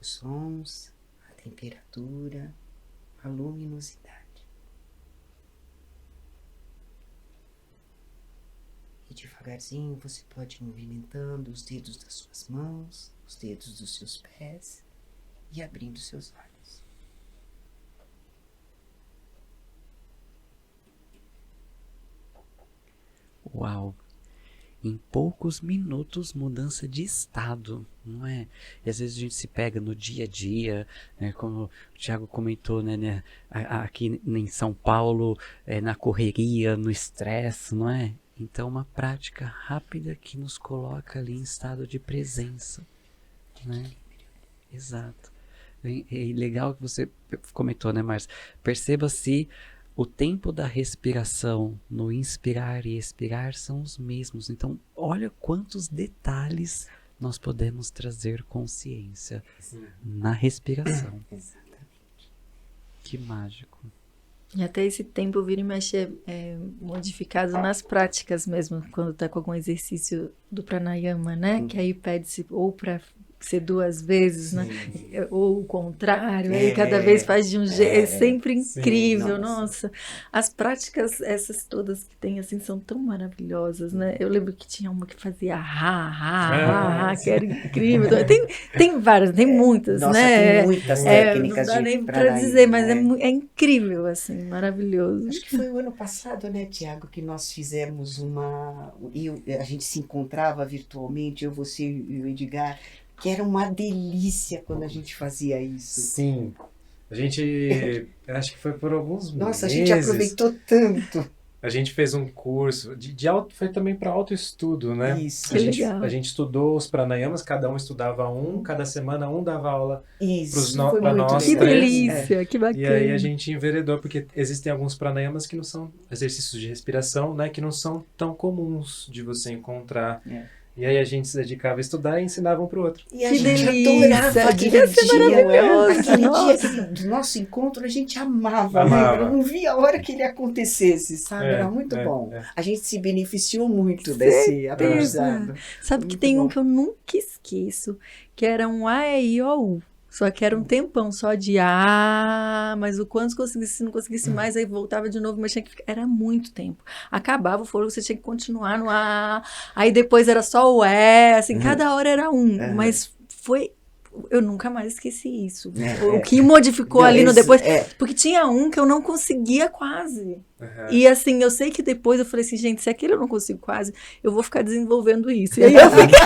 os sons, a temperatura, a luminosidade. E devagarzinho você pode ir movimentando os dedos das suas mãos, os dedos dos seus pés e abrindo seus olhos. Uau! Em poucos minutos, mudança de estado, não é? E às vezes a gente se pega no dia a dia, né, como o Thiago comentou, né, aqui em São Paulo, na correria, no estresse, não é? Então, uma prática rápida que nos coloca ali em estado de presença, né? Exato. E legal que você comentou, né, Márcia? Perceba-se o tempo da respiração no inspirar e expirar são os mesmos. Então, olha quantos detalhes nós podemos trazer consciência na respiração. Exatamente. Que mágico. E até esse tempo vira e mexe é modificado nas práticas mesmo, quando tá com algum exercício do pranayama, né? Que aí pede-se ou para ser 2 vezes, né? Sim. Ou o contrário, aí cada vez faz de um jeito, é sempre sim, incrível, nossa. nossa. As práticas, essas todas que tem, assim, são tão maravilhosas, né? Eu lembro que tinha uma que fazia que era incrível. Então, tem várias, tem muitas, Nossa, né? tem muitas Não técnicas dá de nem para pranaíma, dizer, mas né? é incrível, assim, maravilhoso. Acho que foi o ano passado, né, Tiago, que nós fizemos a gente se encontrava virtualmente, eu, você e o Edgar, que era uma delícia quando a gente fazia isso. Sim. A gente, acho que foi por alguns Nossa, a meses. gente aproveitou tanto. A gente fez um curso foi também para autoestudo, né? Isso. Que legal. A gente estudou os pranayamas, cada um estudava cada semana um dava aula. Isso, no- foi pra muito nós Que legal. três. delícia, que bacana. E aí a gente enveredou, porque existem alguns pranayamas que não são exercícios de respiração, né? Que não são tão comuns de você encontrar. E aí a gente se dedicava a estudar e ensinava um pro outro. E a Que gente delícia, adorava aquele devia ser dia. maravilhoso, Aquele nossa. dia do nosso encontro, a gente amava, Amava. né? Eu não via a hora que ele acontecesse, sabe? É, Era muito é, bom. é. A gente se beneficiou muito desse aprendizado. Sabe que Muito tem um bom. que eu nunca esqueço, que era um A, E, I, O, U. Só que era um tempão só de mas o quanto conseguisse, se não conseguisse mais, aí voltava de novo, mas tinha que era muito tempo. Acabava o fôlego, você tinha que continuar no A, aí depois era só o E, assim, cada hora era um, mas foi... Eu nunca mais esqueci isso. O que modificou ali no depois... Porque tinha um que eu não conseguia quase. Uhum. E assim, eu sei que depois eu falei assim, gente, se aquele eu não consigo quase, eu vou ficar desenvolvendo isso. E aí eu fiquei...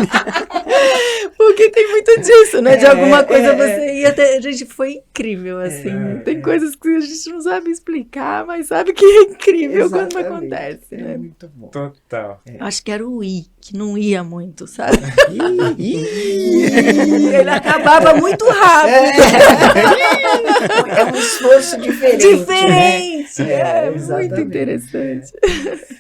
Porque tem muito disso, né? De alguma coisa você ia até... Gente, foi incrível, assim. Tem coisas que a gente não sabe explicar, mas sabe que é incrível quando acontece, né? É muito bom. Total. Acho que era o I, que não ia muito, sabe? Ele acabava muito rápido. É um esforço diferente. Diferente! Né? É muito Exatamente. interessante.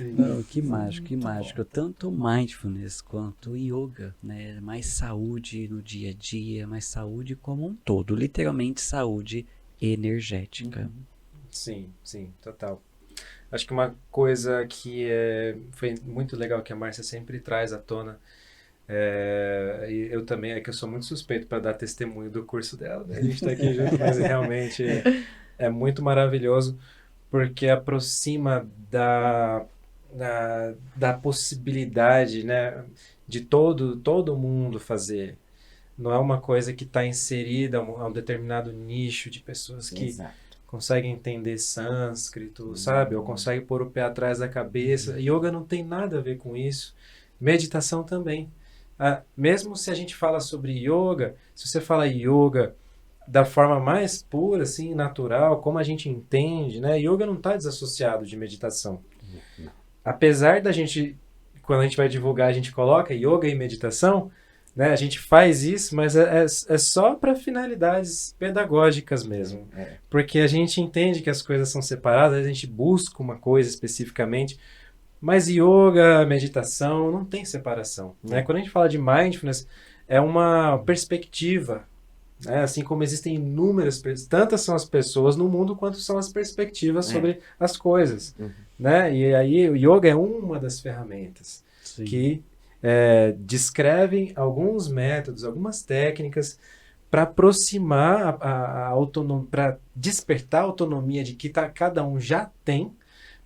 Não, que mágico, que mágico. Tanto mindfulness quanto yoga, né? Mais saúde no dia a dia, mais saúde como um todo. Literalmente saúde energética. Sim, sim, total. Acho que uma coisa que foi muito legal que a Márcia sempre traz à tona, e eu também, é que eu sou muito suspeito para dar testemunho do curso dela, né? A gente está aqui junto, mas realmente é muito maravilhoso, porque aproxima da possibilidade, né, de todo mundo fazer. Não é uma coisa que está inserida a um determinado nicho de pessoas que Exato. conseguem entender sânscrito, sabe? Ou conseguem pôr o pé atrás da cabeça. Yoga não tem nada a ver com isso. Meditação também. Mesmo se a gente fala sobre yoga, se você fala yoga da forma mais pura, assim, natural, como a gente entende, né? Yoga não está desassociado de meditação. Apesar da gente, quando a gente vai divulgar, a gente coloca yoga e meditação, né? A gente faz isso, mas é só para finalidades pedagógicas mesmo. Porque a gente entende que as coisas são separadas, a gente busca uma coisa especificamente, mas yoga, meditação, não tem separação. Né? Quando a gente fala de mindfulness, é uma perspectiva. Né? Assim como existem inúmeras, tantas são as pessoas no mundo quanto são as perspectivas sobre as coisas. Né? E aí o yoga é uma das ferramentas que descrevem alguns métodos, algumas técnicas para aproximar a autonomia, para despertar a autonomia de que cada um já tem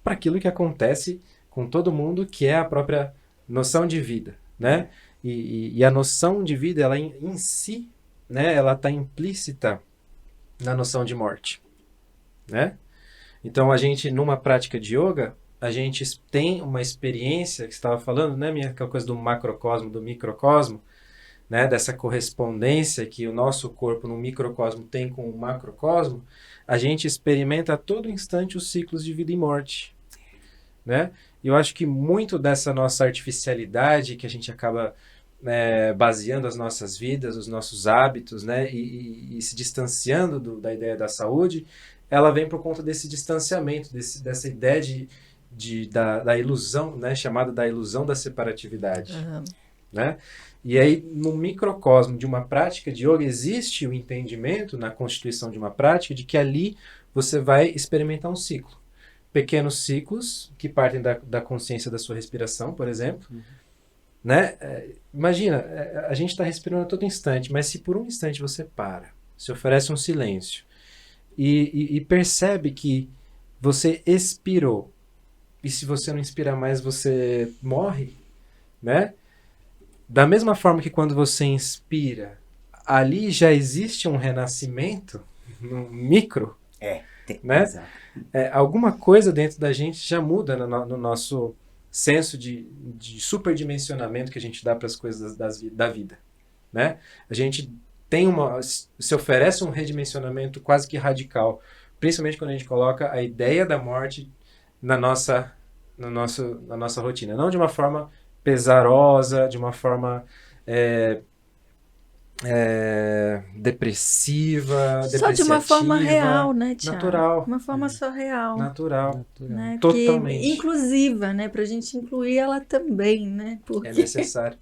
para aquilo que acontece com todo mundo, que é a própria noção de vida, né? E a noção de vida, ela em si, né, ela está implícita na noção de morte, né? Então, a gente, numa prática de yoga, a gente tem uma experiência, que você estava falando, né, aquela coisa do macrocosmo, do microcosmo, né, dessa correspondência que o nosso corpo no microcosmo tem com o macrocosmo, a gente experimenta a todo instante os ciclos de vida e morte, né? E eu acho que muito dessa nossa artificialidade que a gente acaba baseando as nossas vidas, os nossos hábitos, né, e se distanciando da ideia da saúde, ela vem por conta desse distanciamento, dessa ideia da ilusão, né, chamada da ilusão da separatividade. Né? E aí, no microcosmo de uma prática de yoga, existe o entendimento, na constituição de uma prática, de que ali você vai experimentar um ciclo. Pequenos ciclos, que partem da consciência da sua respiração, por exemplo, né? Imagina, a gente está respirando a todo instante, mas se por um instante você para, se oferece um silêncio e percebe que você expirou, e se você não inspirar mais, você morre, né? Da mesma forma que quando você inspira, ali já existe um renascimento, no micro, né? Exato. Alguma coisa dentro da gente já muda no nosso senso de superdimensionamento que a gente dá para as coisas da vida, né? A gente se oferece um redimensionamento quase que radical, principalmente quando a gente coloca a ideia da morte na nossa rotina, não de uma forma pesarosa, de uma forma depressiva, Só de uma forma depreciativa, real, né, Thiago? natural, Uma forma só real. natural, Né? totalmente. Que, inclusiva, né? Pra gente incluir ela também, né? Porque É necessário.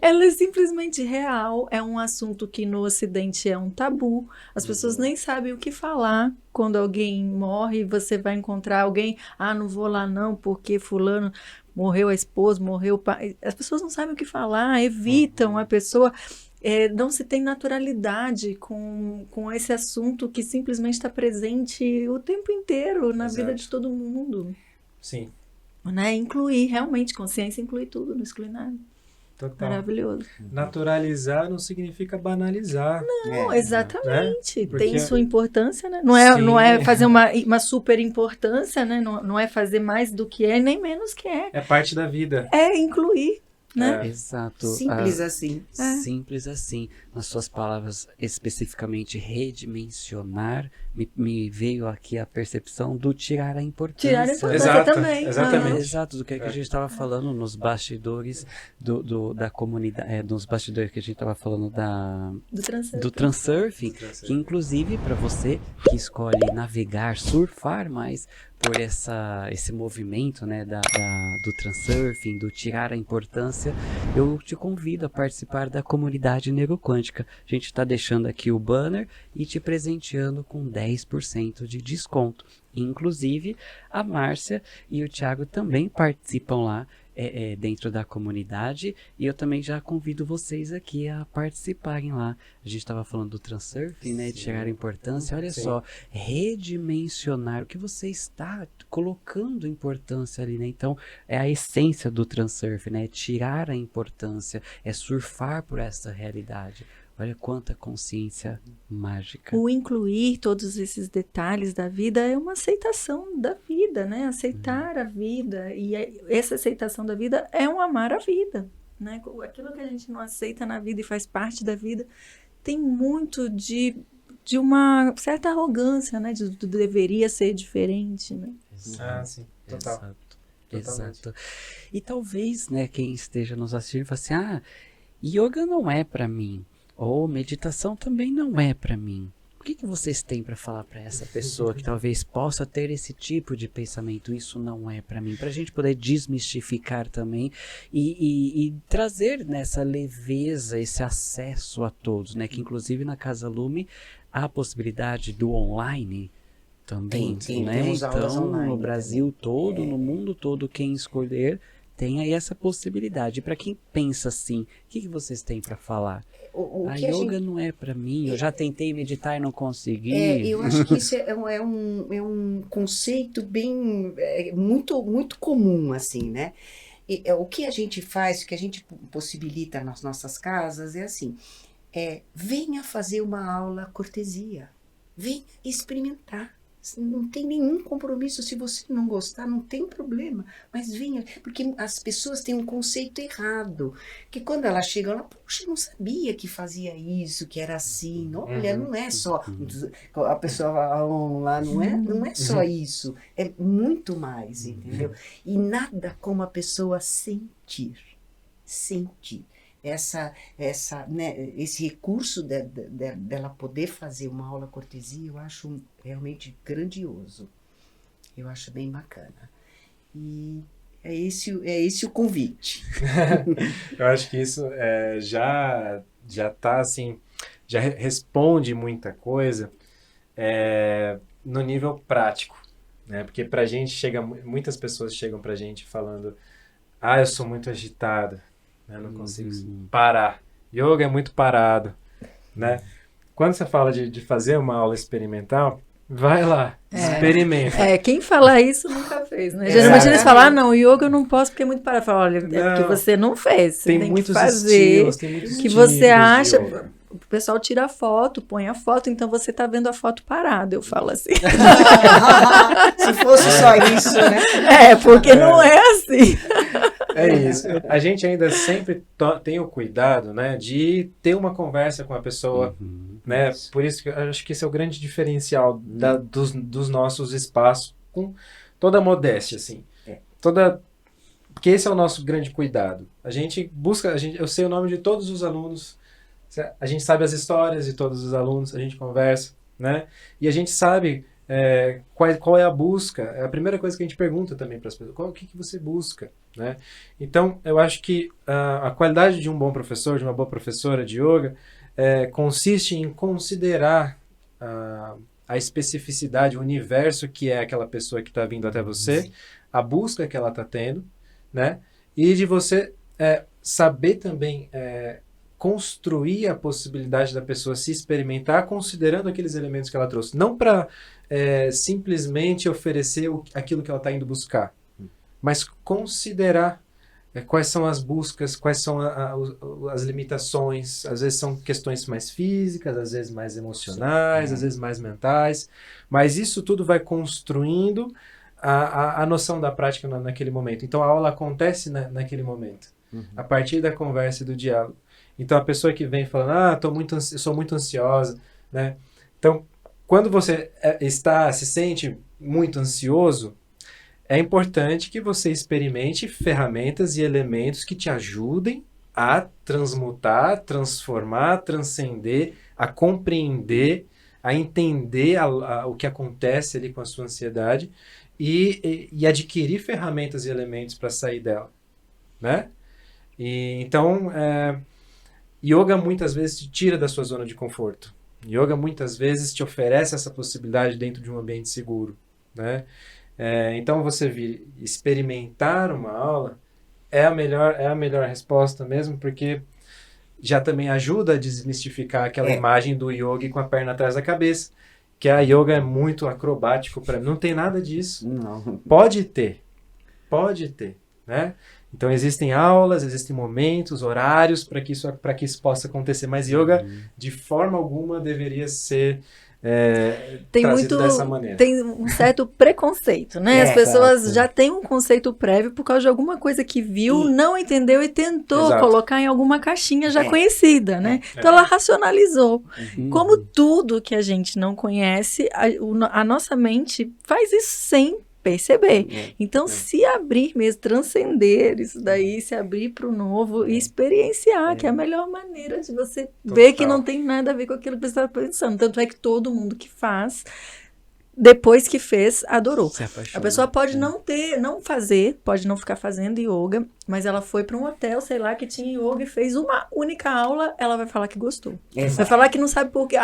ela é simplesmente real, é um assunto que no Ocidente é um tabu. As pessoas nem sabem o que falar quando alguém morre. Você vai encontrar alguém, não vou lá não, porque fulano morreu a esposa, morreu o pai. As pessoas não sabem o que falar, evitam a pessoa. Não se tem naturalidade com esse assunto que simplesmente está presente o tempo inteiro na Exato. vida de todo mundo. Sim, Né? Incluir, realmente, consciência inclui tudo, não exclui nada. total. Maravilhoso. Naturalizar não significa banalizar. Não, exatamente. Né? Porque- Tem sua importância, né? Não é Sim. fazer uma super importância, né? Não é fazer mais do que é, nem menos que é. É parte da vida. É incluir, né? Exato. Simples assim. Simples assim. Nas suas palavras, especificamente redimensionar, me veio aqui a percepção do tirar a importância. Tirar a importância Exato, também. exatamente. Exato, do que a gente estava falando nos bastidores da comunidade, nos bastidores que a gente estava falando do transurfing, que inclusive para você que escolhe navegar, surfar mais por esse movimento, né, do transurfing, do tirar a importância, eu te convido a participar da comunidade neuroquântica. A gente está deixando aqui o banner e te presenteando com 10% de desconto. Inclusive, a Márcia e o Thiago também participam lá dentro da comunidade, e eu também já convido vocês aqui a participarem lá. A gente estava falando do transurfing, né, de chegar à importância. Olha Sim. só, redimensionar o que você está colocando importância ali, né? Então, é a essência do transurfing, né? É tirar a importância, é surfar por essa realidade. Olha quanta consciência mágica. O incluir todos esses detalhes da vida é uma aceitação da vida, né? Aceitar a vida. E essa aceitação da vida é um amar a vida, né? Aquilo que a gente não aceita na vida e faz parte da vida tem muito de uma certa arrogância, né? De deveria ser diferente, né? Sim, total. Exato. Totalmente. Exato. E talvez, né, quem esteja nos assistindo fale assim, yoga não é para mim. Ou meditação também não é para mim. O que vocês têm para falar para essa pessoa que talvez possa ter esse tipo de pensamento? Isso não é para mim. Para a gente poder desmistificar também e trazer nessa leveza esse acesso a todos, né? Que inclusive na Casa Lume há a possibilidade do online também, Tem, né? temos aulas Então online no Brasil todo, no mundo todo, quem escolher tem aí essa possibilidade. Para quem pensa assim, o que vocês têm para falar? A yoga não é para mim, eu já tentei meditar e não consegui. Eu acho que isso é um conceito bem muito, muito comum, assim, né? O que a gente faz, o que a gente possibilita nas nossas casas é assim, venha fazer uma aula cortesia, venha experimentar. Não tem nenhum compromisso, se você não gostar, não tem problema, mas venha, porque as pessoas têm um conceito errado, que quando elas chegam, ela, puxa, eu não sabia que fazia isso, que era assim, olha, não é só, a pessoa lá, não é só isso, é muito mais, entendeu? E nada como a pessoa sentir, né, esse recurso dela poder fazer uma aula cortesia, eu acho realmente grandioso. Eu acho bem bacana. E é esse o convite. Eu acho que isso já tá assim, já responde muita coisa no nível prático, né? Porque pra gente muitas pessoas chegam pra gente falando, eu sou muito agitado, né? Não consigo parar. Yoga é muito parado, né? Quando você fala de fazer uma aula experimental, vai lá, experimenta. Quem fala isso nunca fez, né? Geralmente eles falam, não, yoga eu não posso porque é muito parado. Fala, olha, é porque você não fez. Você tem muitos que fazer estilos, tem muitos que você tipos de acha. yoga. O pessoal tira a foto, põe a foto, então você tá vendo a foto parada, eu falo assim. Se fosse só isso, né? Porque não é assim. É isso. A gente ainda sempre tem o cuidado, né, de ter uma conversa com a pessoa, né? Por isso que eu acho que esse é o grande diferencial dos nossos espaços, com toda a modéstia, assim. Porque esse é o nosso grande cuidado. A gente busca, eu sei o nome de todos os alunos, a gente sabe as histórias de todos os alunos, a gente conversa, né? E a gente sabe qual é a busca. É a primeira coisa que a gente pergunta também para as pessoas. O que você busca, né? Então, eu acho que a qualidade de um bom professor, de uma boa professora de yoga, consiste em considerar a especificidade, o universo que é aquela pessoa que está vindo até você, a busca que ela está tendo, né? E de você saber também construir a possibilidade da pessoa se experimentar considerando aqueles elementos que ela trouxe. Não para simplesmente oferecer aquilo que ela está indo buscar, mas considerar quais são as buscas, quais são as limitações. Às vezes são questões mais físicas, às vezes mais emocionais, às vezes mais mentais, mas isso tudo vai construindo a noção da prática naquele momento. Então a aula acontece naquele momento, a partir da conversa e do diálogo. Então, a pessoa que vem falando, eu sou muito ansiosa, né? Então, quando você se sente muito ansioso, é importante que você experimente ferramentas e elementos que te ajudem a transmutar, transformar, transcender, a compreender, a entender o que acontece ali com a sua ansiedade e adquirir ferramentas e elementos para sair dela, né? Então, yoga muitas vezes te tira da sua zona de conforto. Yoga muitas vezes te oferece essa possibilidade dentro de um ambiente seguro, né? Então você vir experimentar uma aula é a melhor resposta mesmo, porque já também ajuda a desmistificar aquela imagem do yoga com a perna atrás da cabeça, que a yoga é muito acrobático para mim. Não tem nada disso. Não. Pode ter, né? Então existem aulas, existem momentos, horários para que isso possa acontecer, mas yoga de forma alguma deveria ser trazido dessa maneira. Tem um certo preconceito, né? As pessoas já têm um conceito prévio por causa de alguma coisa que viu, não entendeu e tentou colocar em alguma caixinha já conhecida, né? Então ela racionalizou. Como tudo que a gente não conhece, a nossa mente faz isso sem perceber. Então, se abrir mesmo, transcender isso daí, se abrir para o novo e experienciar, que é a melhor maneira de você ver que não tem nada a ver com aquilo que você está pensando. Tanto é que todo mundo que faz, depois que fez, adorou. A pessoa pode não fazer, pode não ficar fazendo yoga, mas ela foi para um hotel, sei lá, que tinha yoga e fez uma única aula, ela vai falar que gostou. Vai falar que não sabe por quê.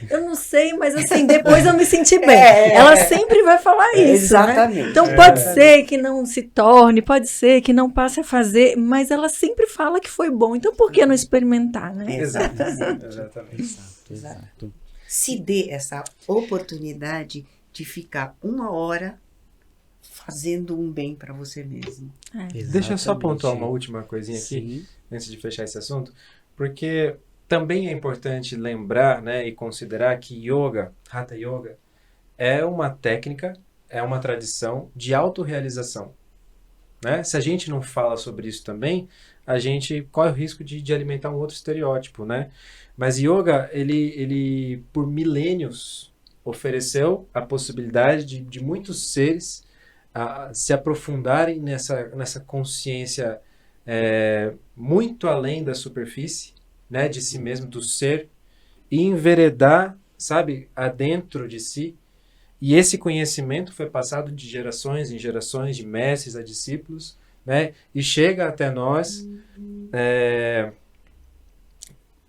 Eu não sei, mas assim, depois eu me senti bem. Ela sempre vai falar isso, exatamente. Né? Então pode ser que não se torne, pode ser que não passe a fazer, mas ela sempre fala que foi bom. Então por que não experimentar, né? Exato. Se dê essa oportunidade de ficar 1 hora fazendo um bem para você mesmo. Deixa eu só pontuar uma última coisinha aqui, antes de fechar esse assunto, porque também é importante lembrar, né, e considerar que yoga, Hatha Yoga, é uma técnica, é uma tradição de autorrealização, né? Se a gente não fala sobre isso também, a gente corre o risco de alimentar um outro estereótipo, né? Mas yoga, ele por milênios ofereceu a possibilidade de muitos seres se aprofundarem nessa consciência muito além da superfície, né, de si mesmo, do ser, e enveredar, sabe, adentro de si. E esse conhecimento foi passado de gerações em gerações, de mestres a discípulos, né, e chega até nós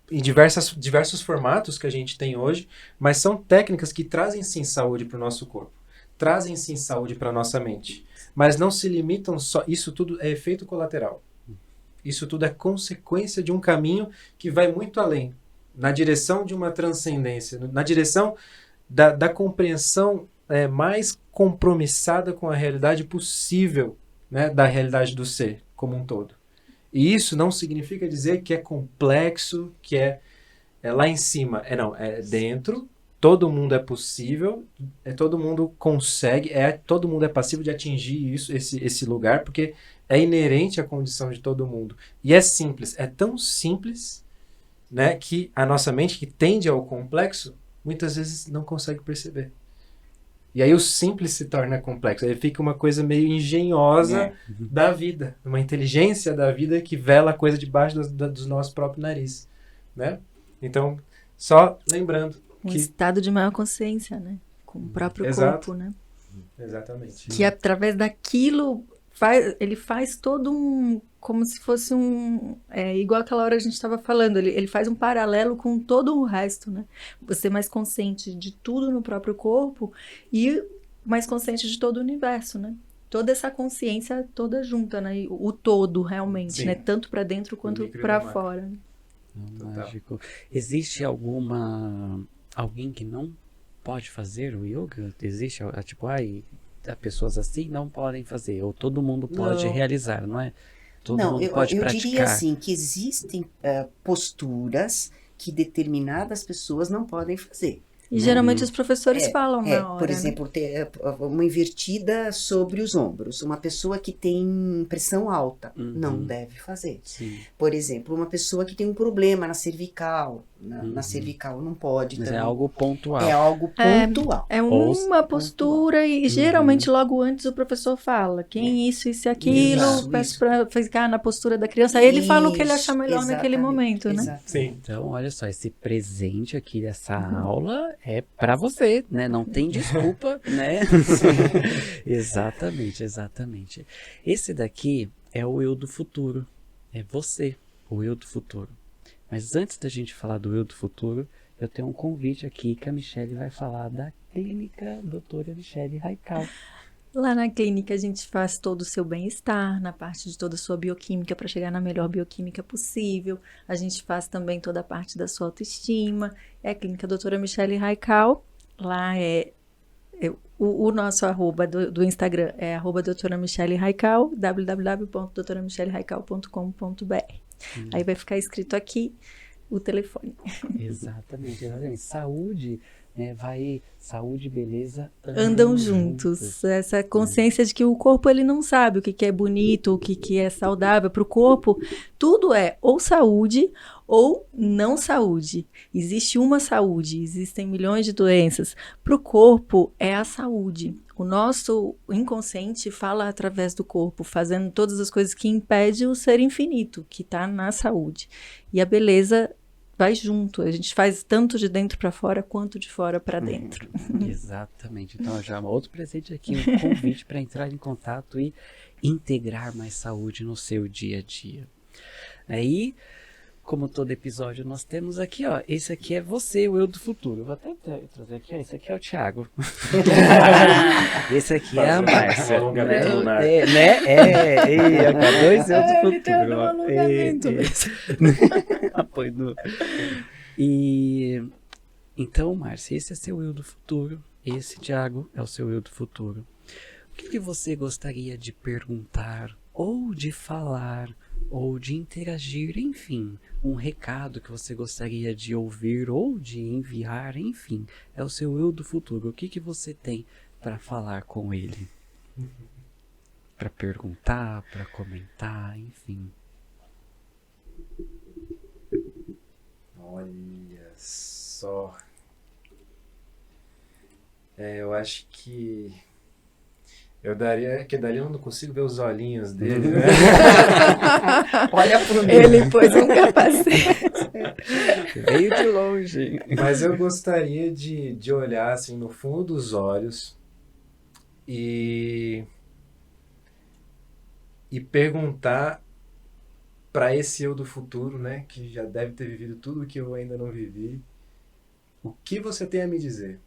em diversos formatos que a gente tem hoje, mas são técnicas que trazem sim saúde para o nosso corpo, trazem sim saúde para a nossa mente, mas não se limitam só, isso tudo é efeito colateral. Isso tudo é consequência de um caminho que vai muito além, na direção de uma transcendência, na direção da compreensão mais compromissada com a realidade possível, né, da realidade do ser como um todo. E isso não significa dizer que é complexo, que é lá em cima. Não, é dentro, todo mundo é possível, todo mundo consegue, todo mundo é passível de atingir esse lugar, porque é inerente à condição de todo mundo. E é simples, é tão simples, né, que a nossa mente, que tende ao complexo, muitas vezes não consegue perceber. E aí o simples se torna complexo. Aí fica uma coisa meio engenhosa da vida. Uma inteligência da vida que vela a coisa debaixo dos nossos próprios narizes, né? Então, só lembrando Um que... estado de maior consciência, né? Com o próprio Exato. corpo, né? Exatamente. Que através daquilo, ele faz todo um... Como se fosse igual aquela hora a gente estava falando, ele faz um paralelo com todo o resto, né? Você mais consciente de tudo no próprio corpo e mais consciente de todo o universo, né? Toda essa consciência toda junta, né? O todo, realmente, Sim. né? Tanto para dentro quanto micro e para no macro. fora. Mágico. Existe alguém que não pode fazer o yoga? Existe, tipo, pessoas assim não podem fazer, ou todo mundo pode Não. realizar, não é? Todo Não, mundo pode eu praticar. diria assim, que existem posturas que determinadas pessoas não podem fazer. E geralmente os professores falam na hora, por né? exemplo, ter uma invertida sobre os ombros. Uma pessoa que tem pressão alta não deve fazer. Sim. Por exemplo, uma pessoa que tem um problema na cervical, na cervical não pode. Mas também. é algo pontual. É algo pontual. É Ou- uma postura e geralmente logo antes o professor fala quem isso e aquilo, Isso, peço isso. para ficar na postura da criança. Aí ele fala o que ele acha Isso, melhor naquele exatamente, momento, né? exatamente. Sim. Então, olha só, esse presente aqui dessa aula é pra você, né? Não tem desculpa, né? Exatamente, exatamente. Esse daqui é o eu do futuro. É você, o eu do futuro. Mas antes da gente falar do eu do futuro, eu tenho um convite aqui que a Michelle vai falar da clínica doutora Michelle Raikal. Lá na clínica a gente faz todo o seu bem-estar, na parte de toda a sua bioquímica para chegar na melhor bioquímica possível. A gente faz também toda a parte da sua autoestima. É a clínica doutora Michelle Raikal. Lá o nosso arroba do Instagram é arroba doutora Michelle Raikal, www.doutoramichelleRaikal.com.br. Aí vai ficar escrito aqui o telefone. Exatamente, exatamente. Saúde, né? Saúde e beleza Andam juntos. Essa consciência de que o corpo ele não sabe o que é bonito, o que é saudável. Para o corpo, tudo é ou saúde ou não saúde. Existe uma saúde, existem milhões de doenças. Para o corpo, é a saúde. O nosso inconsciente fala através do corpo, fazendo todas as coisas que impedem o ser infinito, que está na saúde. E a beleza vai junto. A gente faz tanto de dentro para fora, quanto de fora para dentro. Exatamente. Então, já outro presente aqui, um convite para entrar em contato e integrar mais saúde no seu dia a dia. Aí, como todo episódio, nós temos aqui, ó, esse aqui é você, o eu do futuro. Vou até trazer aqui, ó, esse aqui é o Thiago. Esse aqui é a Márcia. Alongamento lunar. Dois eu do Ele futuro. tá no ó. alongamento. Apoio no... E então, Márcia, esse é seu eu do futuro. Esse, Thiago, é o seu eu do futuro. O que você gostaria de perguntar, ou de falar, ou de interagir, enfim, um recado que você gostaria de ouvir ou de enviar, enfim, é o seu eu do futuro. O que você tem para falar com ele? Para perguntar, para comentar, enfim. Olha só. Eu acho que eu não consigo ver os olhinhos dele, né? Olha pro mim. Ele pôs um capacete. Veio de longe. Mas eu gostaria de olhar assim no fundo dos olhos e perguntar para esse eu do futuro, né, que já deve ter vivido tudo o que eu ainda não vivi, o que você tem a me dizer?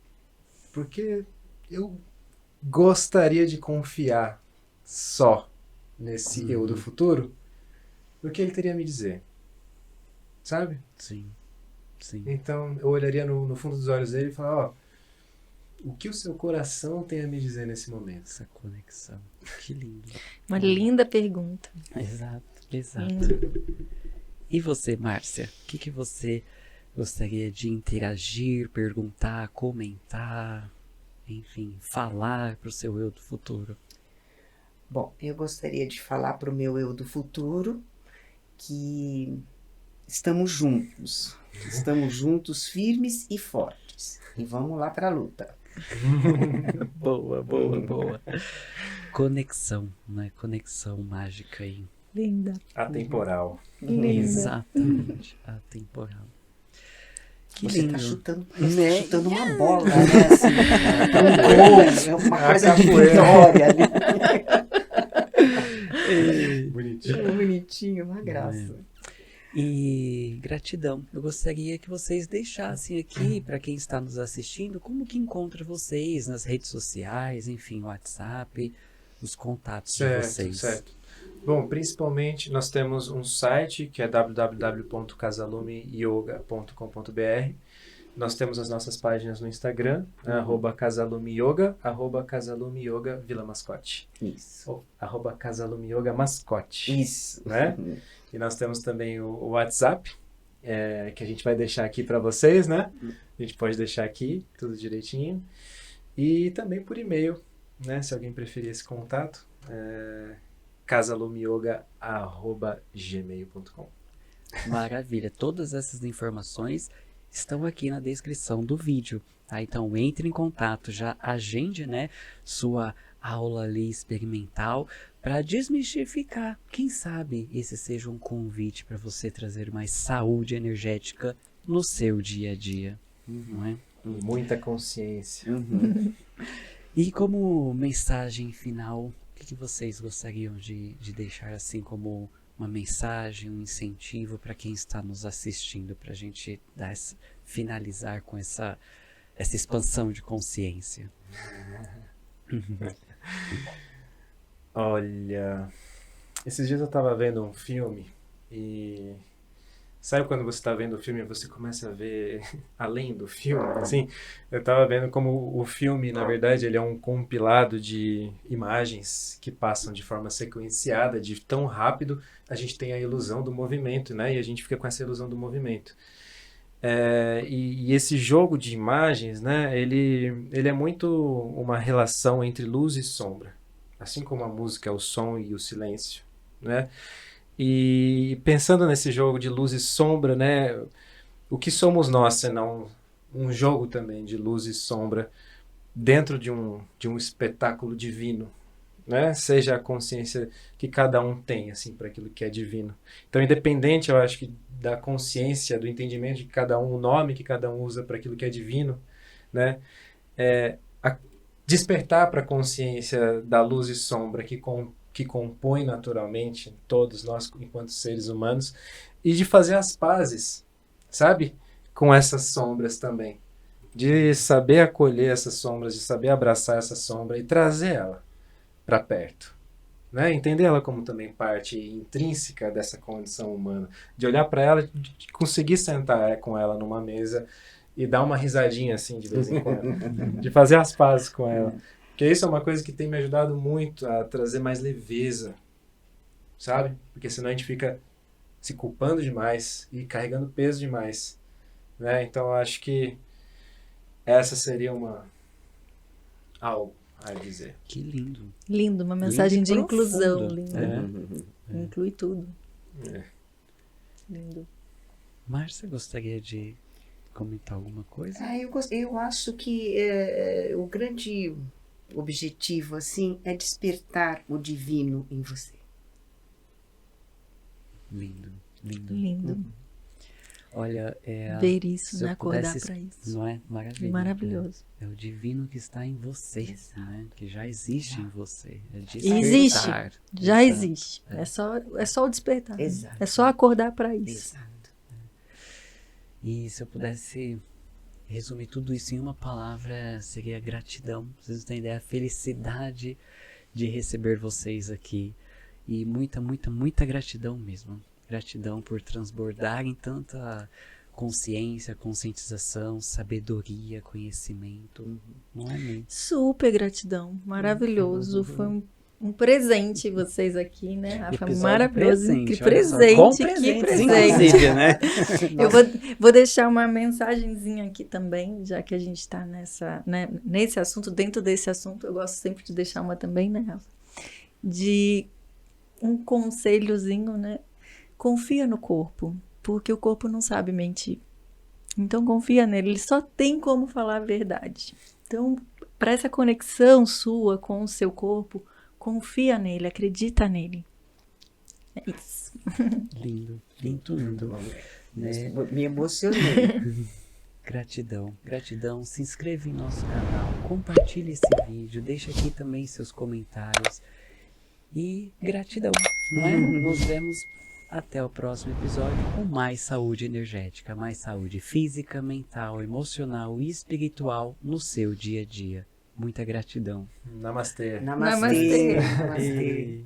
Porque eu gostaria de confiar só nesse eu do futuro do que ele teria a me dizer. Sabe? Sim. Sim. Então, eu olharia no fundo dos olhos dele e falaria, ó, o que o seu coração tem a me dizer nesse momento? Essa conexão. Que lindo. Uma linda pergunta. Exato, exato. Linda. E você, Márcia? O que você gostaria de interagir, perguntar, comentar, enfim, falar para o seu eu do futuro? Bom, eu gostaria de falar para o meu eu do futuro que estamos juntos, firmes e fortes. E vamos lá para a luta. Boa, boa, boa. Conexão, né? Conexão mágica aí. Linda. Atemporal. Linda. Exatamente, atemporal. Que Você lindo. está chutando, Né? chutando uma bola, né? Assim, um gol, é uma coisa de vitória ali. Bonitinho. Bonitinho, uma graça. E gratidão. Eu gostaria que vocês deixassem aqui, para quem está nos assistindo, como que encontra vocês nas redes sociais, enfim, WhatsApp, os contatos de vocês. Certo. Bom, principalmente nós temos um site que é www.casalumeyoga.com.br. Nós temos as nossas páginas no Instagram, @casalumeyoga, @casalumeyoga Vila Mascote. Isso. Ou @casalumeyoga Mascote. Isso. Né? E nós temos também o WhatsApp, que a gente vai deixar aqui para vocês, né? A gente pode deixar aqui, tudo direitinho. E também por e-mail, né? Se alguém preferir esse contato, casalumeyoga@gmail.com. Maravilha. Todas essas informações estão aqui na descrição do vídeo, tá? Então entre em contato, já agende, né, sua aula ali experimental para desmistificar. Quem sabe esse seja um convite para você trazer mais saúde energética no seu dia a dia, não é? Muita consciência. E como mensagem final, o que vocês gostariam de deixar assim como uma mensagem, um incentivo para quem está nos assistindo, para a gente finalizar com essa expansão de consciência? Olha, esses dias eu estava vendo um filme e sabe quando você está vendo o filme e você começa a ver além do filme, assim? Eu estava vendo como o filme, na verdade, ele é um compilado de imagens que passam de forma sequenciada, de tão rápido, a gente tem a ilusão do movimento, né? E a gente fica com essa ilusão do movimento. E esse jogo de imagens, né? Ele é muito uma relação entre luz e sombra. Assim como a música é o som e o silêncio, né? E pensando nesse jogo de luz e sombra, né? O que somos nós, senão um jogo também de luz e sombra dentro de um espetáculo divino, né? Seja a consciência que cada um tem, assim, para aquilo que é divino. Então, independente, eu acho que da consciência, do entendimento de cada um, o nome que cada um usa para aquilo que é divino, né? Despertar para a consciência da luz e sombra que compõe naturalmente todos nós enquanto seres humanos e de fazer as pazes, sabe? Com essas sombras também. De saber acolher essas sombras, de saber abraçar essa sombra e trazer ela para perto. Né? Entender ela como também parte intrínseca dessa condição humana. De olhar para ela, de conseguir sentar com ela numa mesa e dar uma risadinha assim de vez em quando. De fazer as pazes com ela. Porque isso é uma coisa que tem me ajudado muito a trazer mais leveza, sabe? Porque senão a gente fica se culpando demais e carregando peso demais, né? Então eu acho que essa seria algo a dizer. Que lindo. Lindo, uma mensagem Lindo e de inclusão. profundo. Lindo. Inclui tudo. É. Lindo. Márcia, gostaria de comentar alguma coisa? Eu acho que o grande objetivo assim é despertar o divino em você. Lindo, lindo. Lindo. Olha, Ver isso, se eu né? Acordar pudesse- para isso. não é maravilhoso? Maravilhoso. É o divino que está em você, né? Que já existe em você. É Existe. despertar. Já Exato. existe. É só o despertar. né? Exato. É só acordar para isso. Exato. E se eu pudesse resumir tudo isso em uma palavra, seria gratidão. Vocês têm ideia, a felicidade de receber vocês aqui. E muita, muita, muita gratidão mesmo. Gratidão por transbordar em tanta consciência, conscientização, sabedoria, conhecimento. Não é mesmo? Super gratidão, maravilhoso. Foi um presente vocês aqui, né, Rafa? Episódio Maravilhoso. presente, Que olha só. presente, Com que presentes, presente. inclusive, né? Eu vou deixar uma mensagenzinha aqui também, já que a gente está nesse assunto, dentro desse assunto, eu gosto sempre de deixar uma também, né, Rafa? De um conselhozinho, né? Confia no corpo, porque o corpo não sabe mentir. Então confia nele, ele só tem como falar a verdade. Então, para essa conexão sua com o seu corpo, confia nele, acredita nele. É isso. Lindo, lindo. Né? Me emocionei. Gratidão, gratidão. Se inscreva em nosso canal, compartilhe esse vídeo, deixa aqui também seus comentários. E gratidão, não é? Nos vemos até o próximo episódio com mais saúde energética, mais saúde física, mental, emocional e espiritual no seu dia a dia. Muita gratidão. Namastê. Namastê. Namastê. Namastê. E...